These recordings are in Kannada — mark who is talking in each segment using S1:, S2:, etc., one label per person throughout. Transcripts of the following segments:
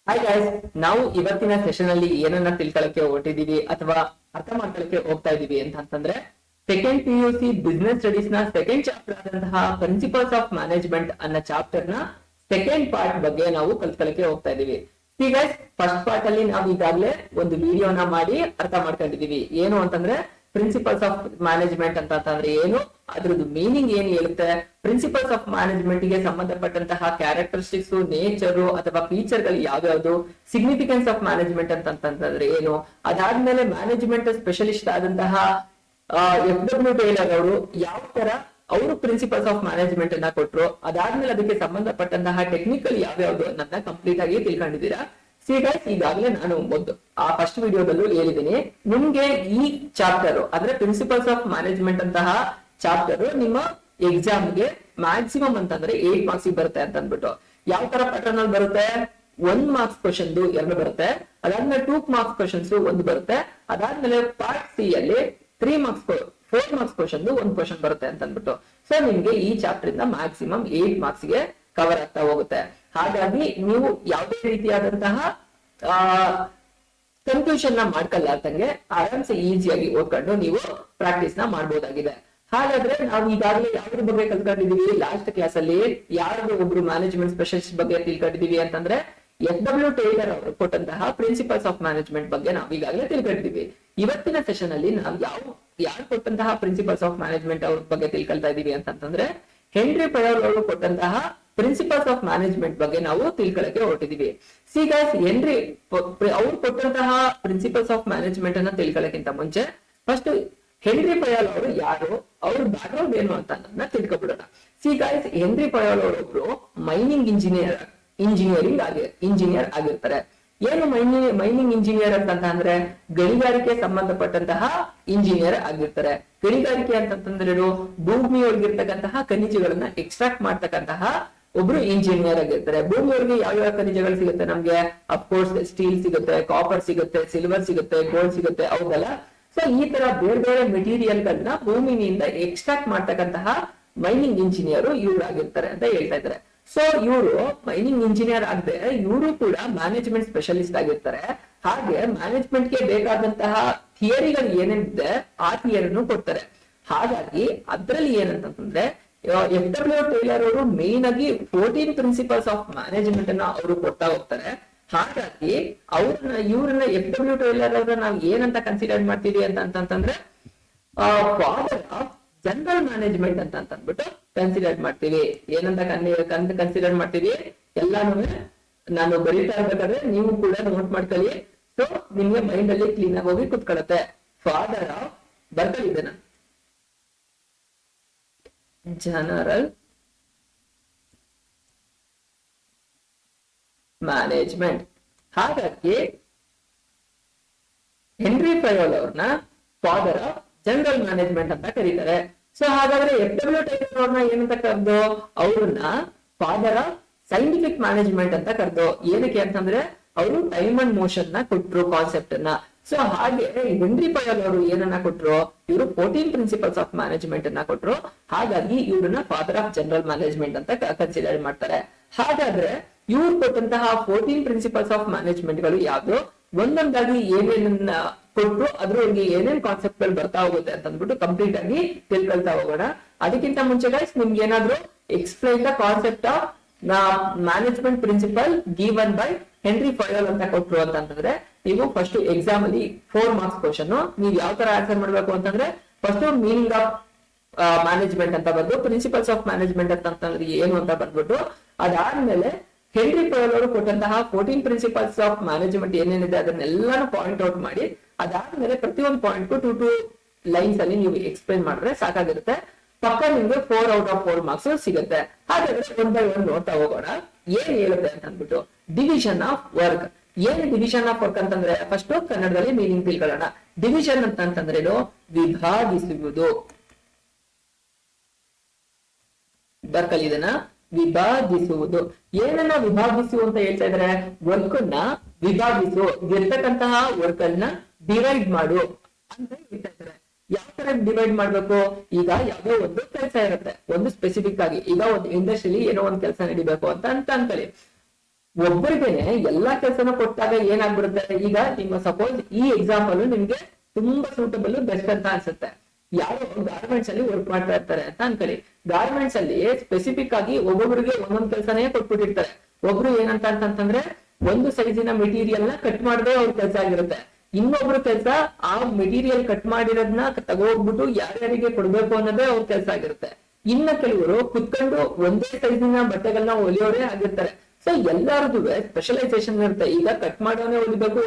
S1: ಹಾಯ್ ಗೈಸ್, ನಾವು ಇವತ್ತಿನ ಸೆಷನ್ ಅಲ್ಲಿ ಏನನ್ನ ತಿಳ್ಕೊಳಕ್ಕೆ ಹೊರಟಿದೀವಿ ಅಥವಾ ಅರ್ಥ ಮಾಡ್ಕೊಳಕ್ಕೆ ಹೋಗ್ತಾ ಇದೀವಿ ಅಂತಂದ್ರೆ ಸೆಕೆಂಡ್ PUC ಬಿಸ್ನೆಸ್ ಸ್ಟಡೀಸ್ ನ ಸೆಕೆಂಡ್ ಚಾಪ್ಟರ್ ಆದಂತಹ ಪ್ರಿನ್ಸಿಪಲ್ಸ್ ಆಫ್ ಮ್ಯಾನೇಜ್ಮೆಂಟ್ ಅನ್ನೋ ಚಾಪ್ಟರ್ ನ ಸೆಕೆಂಡ್ ಪಾರ್ಟ್ ಬಗ್ಗೆ ನಾವು ಕಲ್ತ್ಕೊಳಕ್ಕೆ ಹೋಗ್ತಾ ಇದೀವಿ. ಗೈಸ್, ಫಸ್ಟ್ ಪಾರ್ಟ್ ಅಲ್ಲಿ ನಾವು ಈಗಾಗಲೇ ಒಂದು ವಿಡಿಯೋನ ಮಾಡಿ ಅರ್ಥ ಮಾಡ್ಕೊಂಡಿದೀವಿ. ಏನು ಅಂತಂದ್ರೆ ಪ್ರಿನ್ಸಿಪಲ್ಸ್ ಆಫ್ ಮ್ಯಾನೇಜ್ಮೆಂಟ್ ಅಂತಂದ್ರೆ ಏನು, ಅದ್ರದ್ದು ಮೀನಿಂಗ್ ಏನ್ ಹೇಳುತ್ತೆ, ಪ್ರಿನ್ಸಿಪಲ್ಸ್ ಆಫ್ ಮ್ಯಾನೇಜ್ಮೆಂಟ್ ಗೆ ಸಂಬಂಧಪಟ್ಟಂತಹ ಕ್ಯಾರೆಕ್ಟರಿಸ್ಟಿಕ್ಸ್, ನೇಚರ್ ಅಥವಾ ಫೀಚರ್ ಗಳು ಯಾವ್ಯಾವ್ದು, ಸಿಗ್ನಿಫಿಕೆನ್ಸ್ ಆಫ್ ಮ್ಯಾನೇಜ್ಮೆಂಟ್ ಅಂತಂದ್ರೆ ಏನು, ಅದಾದ್ಮೇಲೆ ಮ್ಯಾನೇಜ್ಮೆಂಟ್ ಸ್ಪೆಷಲಿಸ್ಟ್ ಆದಂತಹ FW ಟೇಲರ್ ಅವರು ಯಾವ ತರ ಅವರು ಪ್ರಿನ್ಸಿಪಲ್ಸ್ ಆಫ್ ಮ್ಯಾನೇಜ್ಮೆಂಟ್ ಅನ್ನ ಕೊಟ್ರು, ಅದಾದ್ಮೇಲೆ ಅದಕ್ಕೆ ಸಂಬಂಧಪಟ್ಟಂತಹ ಟೆಕ್ನಿಕಲ್ ಯಾವ್ಯಾವ್ದು ಅನ್ನೋದನ್ನ ಕಂಪ್ಲೀಟ್ ಆಗಿ ತಿಳ್ಕೊಂಡಿದ್ದೀರಾ. ಗೈಸ್, ಈಗಾಗಲೇ ನಾನು ಆ ಫಸ್ಟ್ ವಿಡಿಯೋದಲ್ಲೂ ಹೇಳಿದ್ದೀನಿ, ನಿಮ್ಗೆ ಈ ಚಾಪ್ಟರ್ ಅಂದ್ರೆ ಪ್ರಿನ್ಸಿಪಲ್ಸ್ ಆಫ್ ಮ್ಯಾನೇಜ್ಮೆಂಟ್ ಅಂತಹ ಚಾಪ್ಟರ್ ನಿಮ್ಮ ಎಕ್ಸಾಮ್ಗೆ ಮ್ಯಾಕ್ಸಿಮಮ್ ಅಂತಂದ್ರೆ 8 ಮಾರ್ಕ್ಸ್ ಬರುತ್ತೆ ಅಂತ ಅಂದ್ಬಿಟ್ಟು. ಯಾವ ತರ ಪ್ಯಾಟರ್ನ್ ಅಲ್ಲಿ ಬರುತ್ತೆ, 1 ಮಾರ್ಕ್ಸ್ ಕ್ವಶನ್ 2 ಬರುತ್ತೆ, ಅದಾದ್ಮೇಲೆ 2 ಮಾರ್ಕ್ಸ್ ಕ್ವಶನ್ಸ್ 1 ಬರುತ್ತೆ, ಅದಾದ್ಮೇಲೆ ಪಾರ್ಟ್ ಸಿ ಅಲ್ಲಿ 4 ಮಾರ್ಕ್ಸ್ ಕ್ವಶನ್ 1 ಕ್ವಶನ್ ಬರುತ್ತೆ ಅಂತ ಅಂದ್ಬಿಟ್ಟು. ಸೊ ನಿಮ್ಗೆ ಈ ಚಾಪ್ಟರ್ ಇಂದ ಮ್ಯಾಕ್ಸಿಮಮ್ 8 ಮಾರ್ಕ್ಸ್ ಗೆ ಕವರ್ ಆಗ್ತಾ ಹೋಗುತ್ತೆ. ಹಾಗಾಗಿ ನೀವು ಯಾವುದೇ ರೀತಿಯಾದಂತಹ ಕನ್ಫ್ಯೂಷನ್ ನ ಮಾಡ್ಕೊಳ್ಳಾರ್ದಂಗೆ ಆರಾಮ್ಸೆ ಈಸಿಯಾಗಿ ಓದ್ಕೊಂಡು ನೀವು ಪ್ರಾಕ್ಟೀಸ್ ನ ಮಾಡಬಹುದಾಗಿದೆ. ಹಾಗಾದ್ರೆ ನಾವು ಈಗಾಗಲೇ ಯಾವ್ದ್ರ ಬಗ್ಗೆ ಕಲ್ತ್ಕೊಂಡಿದೀವಿ, ಲಾಸ್ಟ್ ಕ್ಲಾಸ್ ಅಲ್ಲಿ ಯಾರು ಒಬ್ರು ಮ್ಯಾನೇಜ್ಮೆಂಟ್ ಸ್ಪೆಷಲಿಸ್ಟ್ ಬಗ್ಗೆ ತಿಳ್ಕೊಂಡಿದೀವಿ ಅಂತಂದ್ರೆ FW ಟೇಲರ್ ಅವರು ಕೊಟ್ಟಂತಹ ಪ್ರಿನ್ಸಿಪಲ್ಸ್ ಆಫ್ ಮ್ಯಾನೇಜ್ಮೆಂಟ್ ಬಗ್ಗೆ ನಾವು ಈಗಾಗಲೇ ತಿಳ್ಕೊಂಡಿದೀವಿ. ಇವತ್ತಿನ ಸೆಷನ್ ಅಲ್ಲಿ ನಾವು ಯಾರು ಕೊಟ್ಟಂತಹ ಪ್ರಿನ್ಸಿಪಲ್ಸ್ ಆಫ್ ಮ್ಯಾನೇಜ್ಮೆಂಟ್ ಅವ್ರ ಬಗ್ಗೆ ತಿಳ್ಕೊಳ್ತಾ ಇದೀವಿ ಅಂತಂದ್ರೆ ಹೆನ್ರಿ ಫಯೋಲ್ ಅವರು ಕೊಟ್ಟಂತಹ ಪ್ರಿನ್ಸಿಪಲ್ಸ್ ಆಫ್ ಮ್ಯಾನೇಜ್ಮೆಂಟ್ ಬಗ್ಗೆ ನಾವು ತಿಳ್ಕೊಳಕ್ಕೆ ಹೊರಟಿದೀವಿ. ಗೈಸ್, ಹೆನ್ರಿ ಅವ್ರು ಕೊಟ್ಟಂತಹ ಪ್ರಿನ್ಸಿಪಲ್ಸ್ ಆಫ್ ಮ್ಯಾನೇಜ್ಮೆಂಟ್ ಅನ್ನ ತಿಳ್ಕೊಳ್ಳೋಕ್ಕಿಂತ ಮುಂಚೆ ಫಸ್ಟ್ ಹೆನ್ರಿ ಫಯೋಲ್ ಅವರು ಯಾರು, ಅವ್ರ ಬ್ಯಾಕ್ಗ್ರೌಂಡ್ ಏನು ಅಂತ ತಿಳ್ಕೊಬಿಡೋಣ. ಗೈಸ್, ಹೆನ್ರಿ ಫಯೋಲ್ ಅವರೊಬ್ರು ಮೈನಿಂಗ್ ಇಂಜಿನಿಯರ್ ಆಗಿರ್ತಾರೆ. ಏನು ಮೈನಿಂಗ್ ಇಂಜಿನಿಯರ್ ಅಂತಂದ್ರೆ ಗಣಿಗಾರಿಕೆ ಸಂಬಂಧಪಟ್ಟಂತಹ ಇಂಜಿನಿಯರ್ ಆಗಿರ್ತಾರೆ. ಗಣಿಗಾರಿಕೆ ಅಂತಂದ್ರೆ ಭೂಮಿಯೊಳಗಿರ್ತಕ್ಕಂತಹ ಖನಿಜಗಳನ್ನ ಎಕ್ಸ್ಟ್ರಾಕ್ಟ್ ಮಾಡ್ತಕ್ಕಂತಹ ಒಬ್ರು ಇಂಜಿನಿಯರ್ ಆಗಿರ್ತಾರೆ. ಭೂಮಿಯೊಳಗೆ ಯಾವ್ಯಾವ ಖನಿಜಗಳು ಸಿಗುತ್ತೆ ನಮ್ಗೆ, ಅಫ್ಕೋರ್ಸ್ ಸ್ಟೀಲ್ ಸಿಗುತ್ತೆ, ಕಾಪರ್ ಸಿಗುತ್ತೆ, ಸಿಲ್ವರ್ ಸಿಗುತ್ತೆ, ಗೋಲ್ಡ್ ಸಿಗುತ್ತೆ, ಅವುಗಳ ಸೊ ಈ ತರ ಬೇರೆ ಬೇರೆ ಮೆಟೀರಿಯಲ್ ಗಳನ್ನ ಭೂಮಿನಿಂದ ಎಕ್ಸ್ಟ್ರಾಕ್ಟ್ ಮಾಡ್ತಕ್ಕಂತಹ ಮೈನಿಂಗ್ ಇಂಜಿನಿಯರ್ ಇವ್ರು ಆಗಿರ್ತಾರೆ ಅಂತ ಹೇಳ್ತಾ ಇದ್ದಾರೆ. ಸೊ ಇವರು ಮೈನಿಂಗ್ ಇಂಜಿನಿಯರ್ ಆಗದೆ ಇವರು ಕೂಡ ಮ್ಯಾನೇಜ್ಮೆಂಟ್ ಸ್ಪೆಷಲಿಸ್ಟ್ ಆಗಿರ್ತಾರೆ. ಹಾಗೆ ಮ್ಯಾನೇಜ್ಮೆಂಟ್ ಗೆ ಬೇಕಾದಂತಹ ಥಿಯರಿಗಳು ಏನೇನಿದೆ ಆ ಥಿಯರಿನೂ ಕೊಡ್ತಾರೆ. ಹಾಗಾಗಿ ಅದ್ರಲ್ಲಿ ಏನಂತಂದ್ರೆ FW ಟೇಲರ್ ಅವರು ಮೇನ್ ಆಗಿ 14 ಪ್ರಿನ್ಸಿಪಲ್ಸ್ ಆಫ್ ಮ್ಯಾನೇಜ್ಮೆಂಟ್ ಅನ್ನ ಅವರು ಕೊಡ್ತಾ ಹೋಗ್ತಾರೆ. ಹಾಗಾಗಿ ಇವ್ರನ್ನ FW ಟೇಲರ್ ಅವ್ರ ನಾವು ಏನಂತ ಕನ್ಸಿಡರ್ ಮಾಡ್ತೀವಿ ಅಂತಂದ್ರೆ ಫಾದರ್ ಆಫ್ ಜನರಲ್ ಮ್ಯಾನೇಜ್ಮೆಂಟ್ ಅಂತ ಅಂದ್ಬಿಟ್ಟು ಕನ್ಸಿಡರ್ ಮಾಡ್ತೀವಿ. ಏನಂತ ಕನ್ಸಿಡರ್ ಮಾಡ್ತೀವಿ ಎಲ್ಲಾನು ನಾನು ಬರೀತಾ ಇರ್ಬೇಕಾದ್ರೆ ನೀವು ಕೂಡ ನೋಟ್ ಮಾಡ್ಕೊಳ್ಳಿ. ಸೊ ನಿಮ್ಗೆ ಮೈಂಡ್ ಅಲ್ಲಿ ಕ್ಲೀನ್ ಆಗಿ ಹೋಗಿ ಕುತ್ಕೊಳ್ಳುತ್ತೆ. ಫಾದರ್ ಆಫ್ ಬರ್ಕೊಳ್ಳಿದ್ದೇನೆ ಜನರಲ್ ಮ್ಯಾನೇಜ್ಮೆಂಟ್. ಹಾಗಾಗಿ ಹೆನ್ರಿ ಫಯೋಲ್ ಅವ್ರನ್ನ ಫಾದರ್ ಆಫ್ ಜನರಲ್ ಮ್ಯಾನೇಜ್ಮೆಂಟ್ ಅಂತ ಕರೀತಾರೆ. ಸೊ ಹಾಗಾದ್ರೆ FW ಟೇಲರ್ ಅವ್ರನ್ನ ಏನಂತ ಕರೆದು ಅವ್ರನ್ನ ಫಾದರ್ ಆಫ್ ಸೈಂಟಿಫಿಕ್ ಮ್ಯಾನೇಜ್ಮೆಂಟ್ ಅಂತ ಕರೆದು. ಏನಕ್ಕೆ ಅಂತಂದ್ರೆ ಅವರು ಟೈಮ್ ಅಂಡ್ ಮೋಷನ್ ನ ಕೊಟ್ರು ಕಾನ್ಸೆಪ್ಟ್ ಅನ್ನ. ಸೊ ಹಾಗೆ ಹೆನ್ರಿ ಫಯೋಲ್ ಅವರು ಏನನ್ನ ಕೊಟ್ರು, ಇವರು 14 ಪ್ರಿನ್ಸಿಪಲ್ಸ್ ಆಫ್ ಮ್ಯಾನೇಜ್ಮೆಂಟ್ ಅನ್ನ ಕೊಟ್ರು. ಹಾಗಾಗಿ ಇವ್ರನ್ನ ಫಾದರ್ ಆಫ್ ಜನರಲ್ ಮ್ಯಾನೇಜ್ಮೆಂಟ್ ಅಂತ ಕನ್ಸಿಡರ್ ಮಾಡ್ತಾರೆ. ಹಾಗಾದ್ರೆ ಇವ್ರು ಕೊಟ್ಟಂತಹ 14 ಪ್ರಿನ್ಸಿಪಲ್ಸ್ ಆಫ್ ಮ್ಯಾನೇಜ್ಮೆಂಟ್ ಗಳು ಯಾವ್ದು, ಒಂದೊಂದಾಗಿ ಏನೇನನ್ನ ಕೊಟ್ರು ಅದ್ರೊಳಗೆ ಏನೇನ್ ಕಾನ್ಸೆಪ್ಟ್ ಗಳು ಬರ್ತಾ ಹೋಗುತ್ತೆ ಅಂತ ಅಂದ್ಬಿಟ್ಟು ಕಂಪ್ಲೀಟ್ ಆಗಿ ತಿಳ್ಕೊಳ್ತಾ ಹೋಗೋಣ. ಅದಕ್ಕಿಂತ ಮುಂಚೆ ಗೈಸ್, ನಿಮ್ಗೆ ಏನಾದ್ರು explain the concept of management principle given by Henri Fayol ಅಂತ ಕೊಟ್ರು ಅಂತಂದ್ರೆ ನೀವು ಫಸ್ಟ್ ಎಕ್ಸಾಮ್ ಅಲ್ಲಿ 4 ಮಾರ್ಕ್ಸ್ ಕ್ವಶನ್ ನೀವು ಯಾವ ತರ ಆನ್ಸರ್ ಮಾಡ್ಬೇಕು ಅಂತಂದ್ರೆ ಫಸ್ಟ್ ಮೀನಿಂಗ್ ಆಫ್ ಮ್ಯಾನೇಜ್ಮೆಂಟ್ ಅಂತ ಬಂದು ಪ್ರಿನ್ಸಿಪಲ್ಸ್ ಆಫ್ ಮ್ಯಾನೇಜ್ಮೆಂಟ್ ಅಂತಂದ್ರೆ ಏನು ಅಂತ ಬಂದ್ಬಿಟ್ಟು, ಅದಾದ್ಮೇಲೆ ಹೆನ್ರಿ ಫಯೋಲ್ ಅವರು ಕೊಟ್ಟಂತಹ 14 ಪ್ರಿನ್ಸಿಪಲ್ಸ್ ಆಫ್ ಮ್ಯಾನೇಜ್ಮೆಂಟ್ ಏನೇನಿದೆ ಅದನ್ನೆಲ್ಲಾನು ಪಾಯಿಂಟ್ ಔಟ್ ಮಾಡಿ, ಅದಾದ್ಮೇಲೆ ಪ್ರತಿಯೊಂದು ಪಾಯಿಂಟ್ 2 ಲೈನ್ಸ್ ಅಲ್ಲಿ ನೀವು ಎಕ್ಸ್ಪ್ಲೈನ್ ಮಾಡಿದ್ರೆ ಸಾಕಾಗಿರುತ್ತೆ. ಪಕ್ಕ ನಿಮ್ಗೆ 4 ಔಟ್ ಆಫ್ 4 ಮಾರ್ಕ್ಸ್ ಸಿಗುತ್ತೆ. ಹಾಗಾದ್ರೆ 1 by 1 ನೋಡ್ತಾ ಹೋಗೋಣ ಏನ್ ಹೇಳುತ್ತೆ ಅಂತ ಅಂದ್ಬಿಟ್ಟು. Division of work. ಏನ್ ಡಿವಿಷನ್ ಆಫ್ ವರ್ಕ್ ಅಂತಂದ್ರೆ ಫಸ್ಟ್ ಕನ್ನಡದಲ್ಲಿ ಮೀನಿಂಗ್ ತಿಳ್ಕೊಳ್ಳೋಣ. ಡಿವಿಷನ್ ಅಂತಂದ್ರೇನು, ವಿಭಾಗಿಸುವುದು. ಬರ್ಕಲ್ಲಿದನ ವಿಭಾಗಿಸುವುದು. ಏನನ್ನ ವಿಭಾಗಿಸು ಅಂತ ಹೇಳ್ತಾ ಇದಾರೆ, ವರ್ಕ್ ನ ವಿಭಾಗಿಸು, ಇರ್ತಕ್ಕಂತಹ ವರ್ಕ್ ಅನ್ನ ಡಿವೈಡ್ ಮಾಡು ಅಂತ ಹೇಳ್ತಾ ಇದ್ದಾರೆ. ಯಾವ ತರ ಡಿವೈಡ್ ಮಾಡ್ಬೇಕು, ಈಗ ಯಾವುದೋ ಒಂದು ಕೆಲಸ ಇರುತ್ತೆ, ಒಂದು ಸ್ಪೆಸಿಫಿಕ್ ಆಗಿ ಈಗ ಒಂದು ಇಂಡಸ್ಟ್ರಿಯಲ್ಲಿ ಏನೋ ಒಂದು ಕೆಲಸ ನಡಿಬೇಕು ಅಂತ ಅನ್ಕೊಳ್ಳಿ. ಒಬ್ಬರಿಗೆನೆ ಎಲ್ಲಾ ಕೆಲಸನ ಕೊಟ್ಟಾಗ ಏನಾಗ್ಬಿಡುತ್ತೆ, ಈಗ ನಿಮ್ಮ ಸಪೋಸ್ ಈ ಎಕ್ಸಾಂಪಲ್ ನಿಮ್ಗೆ ತುಂಬಾ ಸೂಟಬಲ್ ಬೆಸ್ಟ್ ಅಂತ ಅನ್ಸುತ್ತೆ. ಯಾರೋ ಗಾರ್ಮೆಂಟ್ಸ್ ಅಲ್ಲಿ ವರ್ಕ್ ಮಾಡ್ತಾ ಇರ್ತಾರೆ ಅಂತ ಅನ್ಕೊಳ್ಳಿ. ಗಾರ್ಮೆಂಟ್ಸ್ ಅಲ್ಲಿ ಸ್ಪೆಸಿಫಿಕ್ ಆಗಿ ಒಬ್ಬೊಬ್ಬರಿಗೆ ಒಂದೊಂದ್ ಕೆಲಸನೇ ಕೊಟ್ಬಿಟ್ಟಿರ್ತಾರೆ. ಒಬ್ರು ಏನಂತ ಅಂತಂದ್ರೆ ಒಂದು ಸೈಜಿನ ಮೆಟೀರಿಯಲ್ ನ ಕಟ್ ಮಾಡದೆ ಅವ್ರ ಕೆಲಸ ಆಗಿರುತ್ತೆ. ಇನ್ನೊಬ್ರು ಕೆಲಸ ಆ ಮೆಟೀರಿಯಲ್ ಕಟ್ ಮಾಡಿರೋದನ್ನ ತಗೋಗ್ಬಿಟ್ಟು ಯಾರ್ಯಾರಿಗೆ ಕೊಡ್ಬೇಕು ಅನ್ನೋದೇ ಅವ್ರ ಕೆಲಸ ಆಗಿರುತ್ತೆ. ಇನ್ನ ಕೆಲವರು ಕುತ್ಕೊಂಡು ಒಂದೇ ಸೈಜಿನ ಬಟ್ಟೆಗಳನ್ನ ಹೊಲಿಯೋರೇ ಆಗಿರ್ತಾರೆ. ಸೊ ಎಲ್ಲಾರ್ದು ಸ್ಪೆಷಲೈಸೇಷನ್ ಇರುತ್ತೆ. ಈಗ ಕಟ್ ಮಾಡೋನೇ ಹೊಲಿಬೇಕು,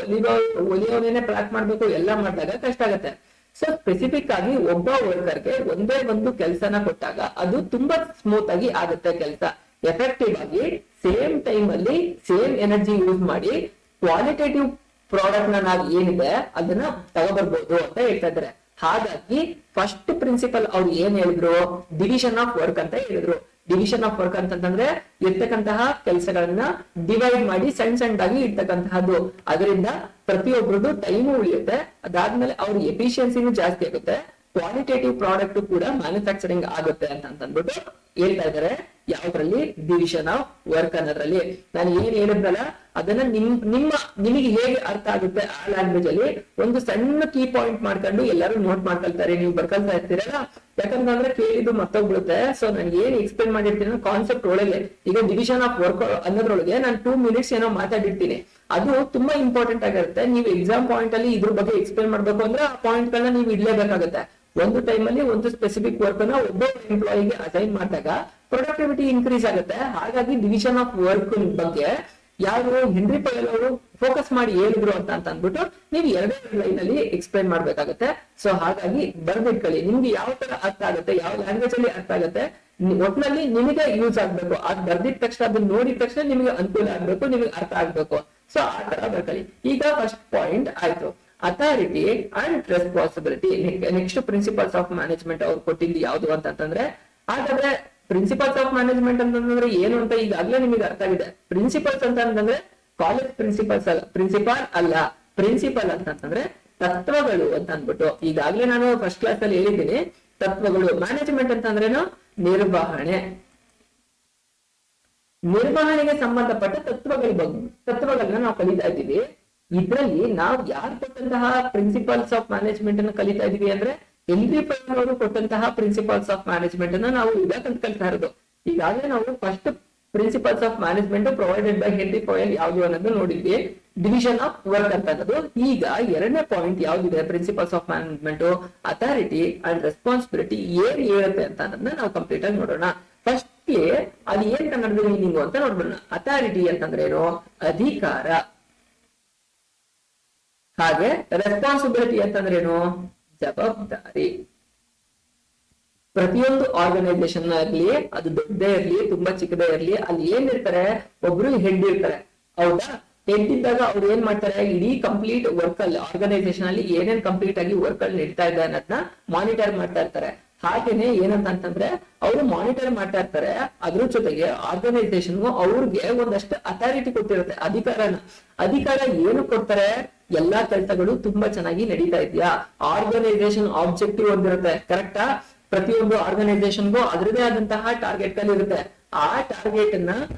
S1: ಹೊಲಿಯೋನೇನೆ ಪ್ಯಾಕ್ ಮಾಡ್ಬೇಕು, ಎಲ್ಲ ಮಾಡಿದಾಗ ಕಷ್ಟ ಆಗತ್ತೆ. ಸೊ ಸ್ಪೆಸಿಫಿಕ್ ಆಗಿ ಒಬ್ಬ ವರ್ಕರ್ಗೆ ಒಂದೇ ಒಂದು ಕೆಲಸನ ಕೊಟ್ಟಾಗ ಅದು ತುಂಬಾ ಸ್ಮೂತ್ ಆಗಿ ಆಗುತ್ತೆ ಕೆಲಸ. ಎಫೆಕ್ಟಿವ್ ಆಗಿ ಸೇಮ್ ಟೈಮ್ ಅಲ್ಲಿ ಸೇಮ್ ಎನರ್ಜಿ ಯೂಸ್ ಮಾಡಿ ಕ್ವಾಲಿಟೇಟಿವ್ ಪ್ರಾಡಕ್ಟ್ ನ ನಾವ್ ಏನಿದೆ ಅದನ್ನ ತಗೋಬರ್ಬೋದು ಅಂತ ಹೇಳ್ತಾ ಇದ್ದಾರೆ. ಹಾಗಾಗಿ ಫಸ್ಟ್ ಪ್ರಿನ್ಸಿಪಲ್ ಅವ್ರು ಏನ್ ಹೇಳಿದ್ರು, ಡಿವಿಷನ್ ಆಫ್ ವರ್ಕ್ ಅಂತ ಹೇಳಿದ್ರು. ಡಿವಿಷನ್ ಆಫ್ ವರ್ಕ್ ಅಂತಂದ್ರೆ ಇರ್ತಕ್ಕಂತಹ ಕೆಲಸಗಳನ್ನ ಡಿವೈಡ್ ಮಾಡಿ ಸಣ್ಣದಾಗಿ ಇರ್ತಕ್ಕಂತಹದ್ದು. ಅದರಿಂದ ಪ್ರತಿಯೊಬ್ಬರದ್ದು ಟೈಮು ಉಳಿಯುತ್ತೆ. ಅದಾದ್ಮೇಲೆ ಅವ್ರ ಎಫಿಷಿಯನ್ಸಿನೂ ಜಾಸ್ತಿ ಆಗುತ್ತೆ, ಕ್ವಾಲಿಟೇಟಿವ್ ಪ್ರಾಡಕ್ಟ್ ಕೂಡ ಮ್ಯಾನುಫ್ಯಾಕ್ಚರಿಂಗ್ ಆಗುತ್ತೆ ಅಂತ ಅಂದ್ಬಿಟ್ಟು ಹೇಳ್ತಾ ಇದಾರೆ. ಯಾವ್ದ್ರಲ್ಲಿ? ಡಿವಿಷನ್ ಆಫ್ ವರ್ಕ್ ಅನ್ನೋದ್ರಲ್ಲಿ. ನಾನು ಏನ್ ಹೇಳಿದ್ರಲ್ಲ ಅದನ್ನ ನಿಮಗೆ ಹೇಗೆ ಅರ್ಥ ಆಗುತ್ತೆ ಆ ಲ್ಯಾಂಗ್ವೇಜ್ ಅಲ್ಲಿ ಒಂದು ಸಣ್ಣ ಕೀ ಪಾಯಿಂಟ್ ಮಾಡ್ಕೊಂಡು ಎಲ್ಲರೂ ನೋಟ್ ಮಾಡ್ಕೊಳ್ತಾರೆ, ನೀವು ಬರ್ಕೊಳ್ತಾ ಇರ್ತೀರಲ್ಲ. ಯಾಕಂತಂದ್ರೆ ಕೇಳಿದ್ದು ಮತ್ತೋಗ್ಬಿಡುತ್ತೆ. ಸೊ ನಾನು ಏನ್ ಎಕ್ಸ್ಪ್ಲೇನ್ ಮಾಡಿರ್ತೀನಿ ಕಾನ್ಸೆಪ್ಟ್ ಒಳಗೆ, ಈಗ ಡಿವಿಷನ್ ಆಫ್ ವರ್ಕ್ ಅನ್ನೋದ್ರೊಳಗೆ ನಾನು 2 minutes ಏನೋ ಮಾತಾಡಿರ್ತೀನಿ, ಅದು ತುಂಬಾ ಇಂಪಾರ್ಟೆಂಟ್ ಆಗಿರುತ್ತೆ. ನೀವು ಎಕ್ಸಾಮ್ ಪಾಯಿಂಟ್ ಅಲ್ಲಿ ಇದ್ರ ಬಗ್ಗೆ ಎಕ್ಸ್ಪ್ಲೇನ್ ಮಾಡ್ಬೇಕು ಅಂದ್ರೆ ಆ ಪಾಯಿಂಟ್ ಗಳನ್ನ ನೀವು ಇಡ್ಲೇಬೇಕಾಗುತ್ತೆ. ಒಂದು ಟೈಮ್ ಅಲ್ಲಿ ಒಂದು ಸ್ಪೆಸಿಫಿಕ್ ವರ್ಕ್ ನ ಒಬ್ಬ ಎಂಪ್ಲಾಯಿಗೆ ಅಸೈನ್ ಮಾಡಿದಾಗ ಪ್ರೊಡಕ್ಟಿವಿಟಿ ಇನ್ಕ್ರೀಸ್ ಆಗುತ್ತೆ. ಹಾಗಾಗಿ ಡಿವಿಷನ್ ಆಫ್ ವರ್ಕ್ ಬಗ್ಗೆ ಯಾರು ಹೆನ್ರಿ ಪಯಲ್ ಅವರು ಫೋಕಸ್ ಮಾಡಿ ಹೇಳಿದ್ರು ಅಂತ ಅಂದ್ಬಿಟ್ಟು ನೀವು 2 ಲೈನ್ ಅಲ್ಲಿ ಎಕ್ಸ್ಪ್ಲೈನ್ ಮಾಡ್ಬೇಕಾಗತ್ತೆ. ಸೊ ಹಾಗಾಗಿ ಬರ್ದಿಟ್ಕೊಳ್ಳಿ, ನಿಮ್ಗೆ ಯಾವ ತರ ಅರ್ಥ ಆಗುತ್ತೆ, ಯಾವ ಲ್ಯಾಂಗ್ವೇಜ್ ಅಲ್ಲಿ ಅರ್ಥ ಆಗುತ್ತೆ, ಒಟ್ನಲ್ಲಿ ನಿಮಗೆ ಯೂಸ್ ಆಗ್ಬೇಕು. ಅದ್ ಬರ್ದಿದ ತಕ್ಷಣ ಅದನ್ನ ನೋಡಿದ ತಕ್ಷಣ ನಿಮಗೆ ಅನುಕೂಲ ಆಗ್ಬೇಕು, ನಿಮಗೆ ಅರ್ಥ ಆಗ್ಬೇಕು. ಸೊ ಆ ತರ ಬರ್ಕೊಳ್ಳಿ. ಈಗ ಫಸ್ಟ್ ಪಾಯಿಂಟ್ ಆಯ್ತು, authority and responsibility. Next principles of management ಅವ್ರು ಕೊಟ್ಟಿದ್ದು ಯಾವ್ದು ಅಂತಂದ್ರೆ, ಹಾಗಾದ್ರೆ ಪ್ರಿನ್ಸಿಪಲ್ಸ್ ಆಫ್ ಮ್ಯಾನೇಜ್ಮೆಂಟ್ ಅಂತಂದ್ರೆ ಏನು ಅಂತ ಈಗಾಗಲೇ ನಿಮಗೆ ಅರ್ಥ ಆಗಿದೆ. ಪ್ರಿನ್ಸಿಪಲ್ಸ್ ಅಂತಂದ್ರೆ ಕಾಲೇಜ್ ಪ್ರಿನ್ಸಿಪಲ್ಸ್ ಅಲ್ಲ, ಪ್ರಿನ್ಸಿಪಾಲ್ ಅಲ್ಲ, ಪ್ರಿನ್ಸಿಪಲ್ ಅಂತಂದ್ರೆ ತತ್ವಗಳು ಅಂತ ಅಂದ್ಬಿಟ್ಟು ಈಗಾಗಲೇ ನಾನು ಫಸ್ಟ್ ಕ್ಲಾಸ್ ಅಲ್ಲಿ ಹೇಳಿದ್ದೀನಿ. ತತ್ವಗಳು. ಮ್ಯಾನೇಜ್ಮೆಂಟ್ ಅಂತಂದ್ರೇನು? ನಿರ್ವಹಣೆ. ನಿರ್ವಹಣೆಗೆ ಸಂಬಂಧಪಟ್ಟ ತತ್ವಗಳನ್ನ ನಾವು ಕಲಿತಾ ಇದ್ದೀವಿ. ಇದ್ರಲ್ಲಿ ನಾವು ಯಾರು ಕೊಟ್ಟಂತಹ ಪ್ರಿನ್ಸಿಪಲ್ಸ್ ಆಫ್ ಮ್ಯಾನೇಜ್ಮೆಂಟ್ ಅನ್ನು ಕಲಿತಾ ಇದೀವಿ ಅಂದ್ರೆ ಹೆನ್ರಿ ಪಯಲ್ ಅವರು ಕೊಟ್ಟಂತಹ ಪ್ರಿನ್ಸಿಪಲ್ಸ್ ಆಫ್ ಮ್ಯಾನೇಜ್ಮೆಂಟ್ ಅನ್ನ ನಾವು ಈಗ ಕಲ್ತಾ ಇರೋದು. ಈಗಾಗಲೇ ನಾವು first principles of management provided by Henri Fayol ಯಾವ್ದು ಅನ್ನೋದು ನೋಡಿದ್ವಿ, ಡಿವಿಷನ್ ಆಫ್ ವರ್ಕ್ ಅಂತ ಅನ್ನೋದು. ಈಗ 2ನೇ ಪಾಯಿಂಟ್ ಯಾವ್ದಿದೆ principles of management, authority and responsibility ಏನ್ ಹೇಳುತ್ತೆ ಅಂತ ಅನ್ನೋದನ್ನ ನಾವು ಕಂಪ್ಲೀಟ್ ಆಗಿ ನೋಡೋಣ. ಫಸ್ಟ್ ಅದು ಏನ್ ಕನ್ನಡದ ಮೀನಿಂಗ್ ಅಂತ ನೋಡ್ಬೋಣ. ಅಥಾರಿಟಿ ಅಂತಂದ್ರೆ ಏನು? ಅಧಿಕಾರ. ಹಾಗೆ ರೆಸ್ಪಾನ್ಸಿಬಿಲಿಟಿ ಅಂತಂದ್ರೆ ಏನು? ಜವಾಬ್ದಾರಿ. ಪ್ರತಿಯೊಂದು ಆರ್ಗನೈಸೇಷನ್ ಆಗ್ಲಿ, ಅದು ದೊಡ್ಡದೇ ಇರ್ಲಿ ತುಂಬಾ ಚಿಕ್ಕದೇ ಇರ್ಲಿ, ಅಲ್ಲಿ ಏನ್ ಇರ್ತಾರೆ, ಒಬ್ರು ಹೆಡ್ ಇರ್ತಾರೆ. ಹೌದಾ? ಹೆಡ್ ಇದ್ದಾಗ ಅವ್ರು ಏನ್ ಮಾಡ್ತಾರೆ, ಇಡೀ ಕಂಪ್ಲೀಟ್ ವರ್ಕ್ ಅಲ್ಲಿ ಆರ್ಗನೈಸೇಷನ್ ಅಲ್ಲಿ ಏನೇನ್ ಕಂಪ್ಲೀಟ್ ಆಗಿ ವರ್ಕ್ ಅಲ್ಲಿ ನಡೀತಾ ಇದೆ ಅನ್ನೋದನ್ನ ಮಾನಿಟರ್ ಮಾಡ್ತಾ ಇರ್ತಾರೆ. ಹಾಗೇನೆ ಏನಂತಂದ್ರೆ ಅವರು ಮಾನಿಟರ್ ಮಾಡ್ತಾ ಇರ್ತಾರೆ. ಅದ್ರ ಜೊತೆಗೆ ಆರ್ಗನೈಸೇಷನ್ ಅವ್ರಿಗೆ ಒಂದಷ್ಟು ಅಥಾರಿಟಿ ಕೊಟ್ಟಿರುತ್ತೆ, ಅಧಿಕಾರ ಏನು ಕೊಡ್ತಾರೆ, ಎಲ್ಲಾ ಕೆಲಸಗಳು ತುಂಬಾ ಚೆನ್ನಾಗಿ ನಡೀತಾ ಇದೆಯಾ, ಆರ್ಗನೈಸೇಷನ್ ಆಬ್ಜೆಕ್ಟಿವ್ ಒಂದಿರುತ್ತೆ, ಕರೆಕ್ಟಾ? ಪ್ರತಿಯೊಂದು ಆರ್ಗನೈಸೇಷನ್ಗೂ ಅದರದೇ ಆದಂತಹ ಟಾರ್ಗೆಟ್ ಗಳು ಇರುತ್ತೆ. ಆ ಟಾರ್ಗೆಟ್ ಅನ್ನ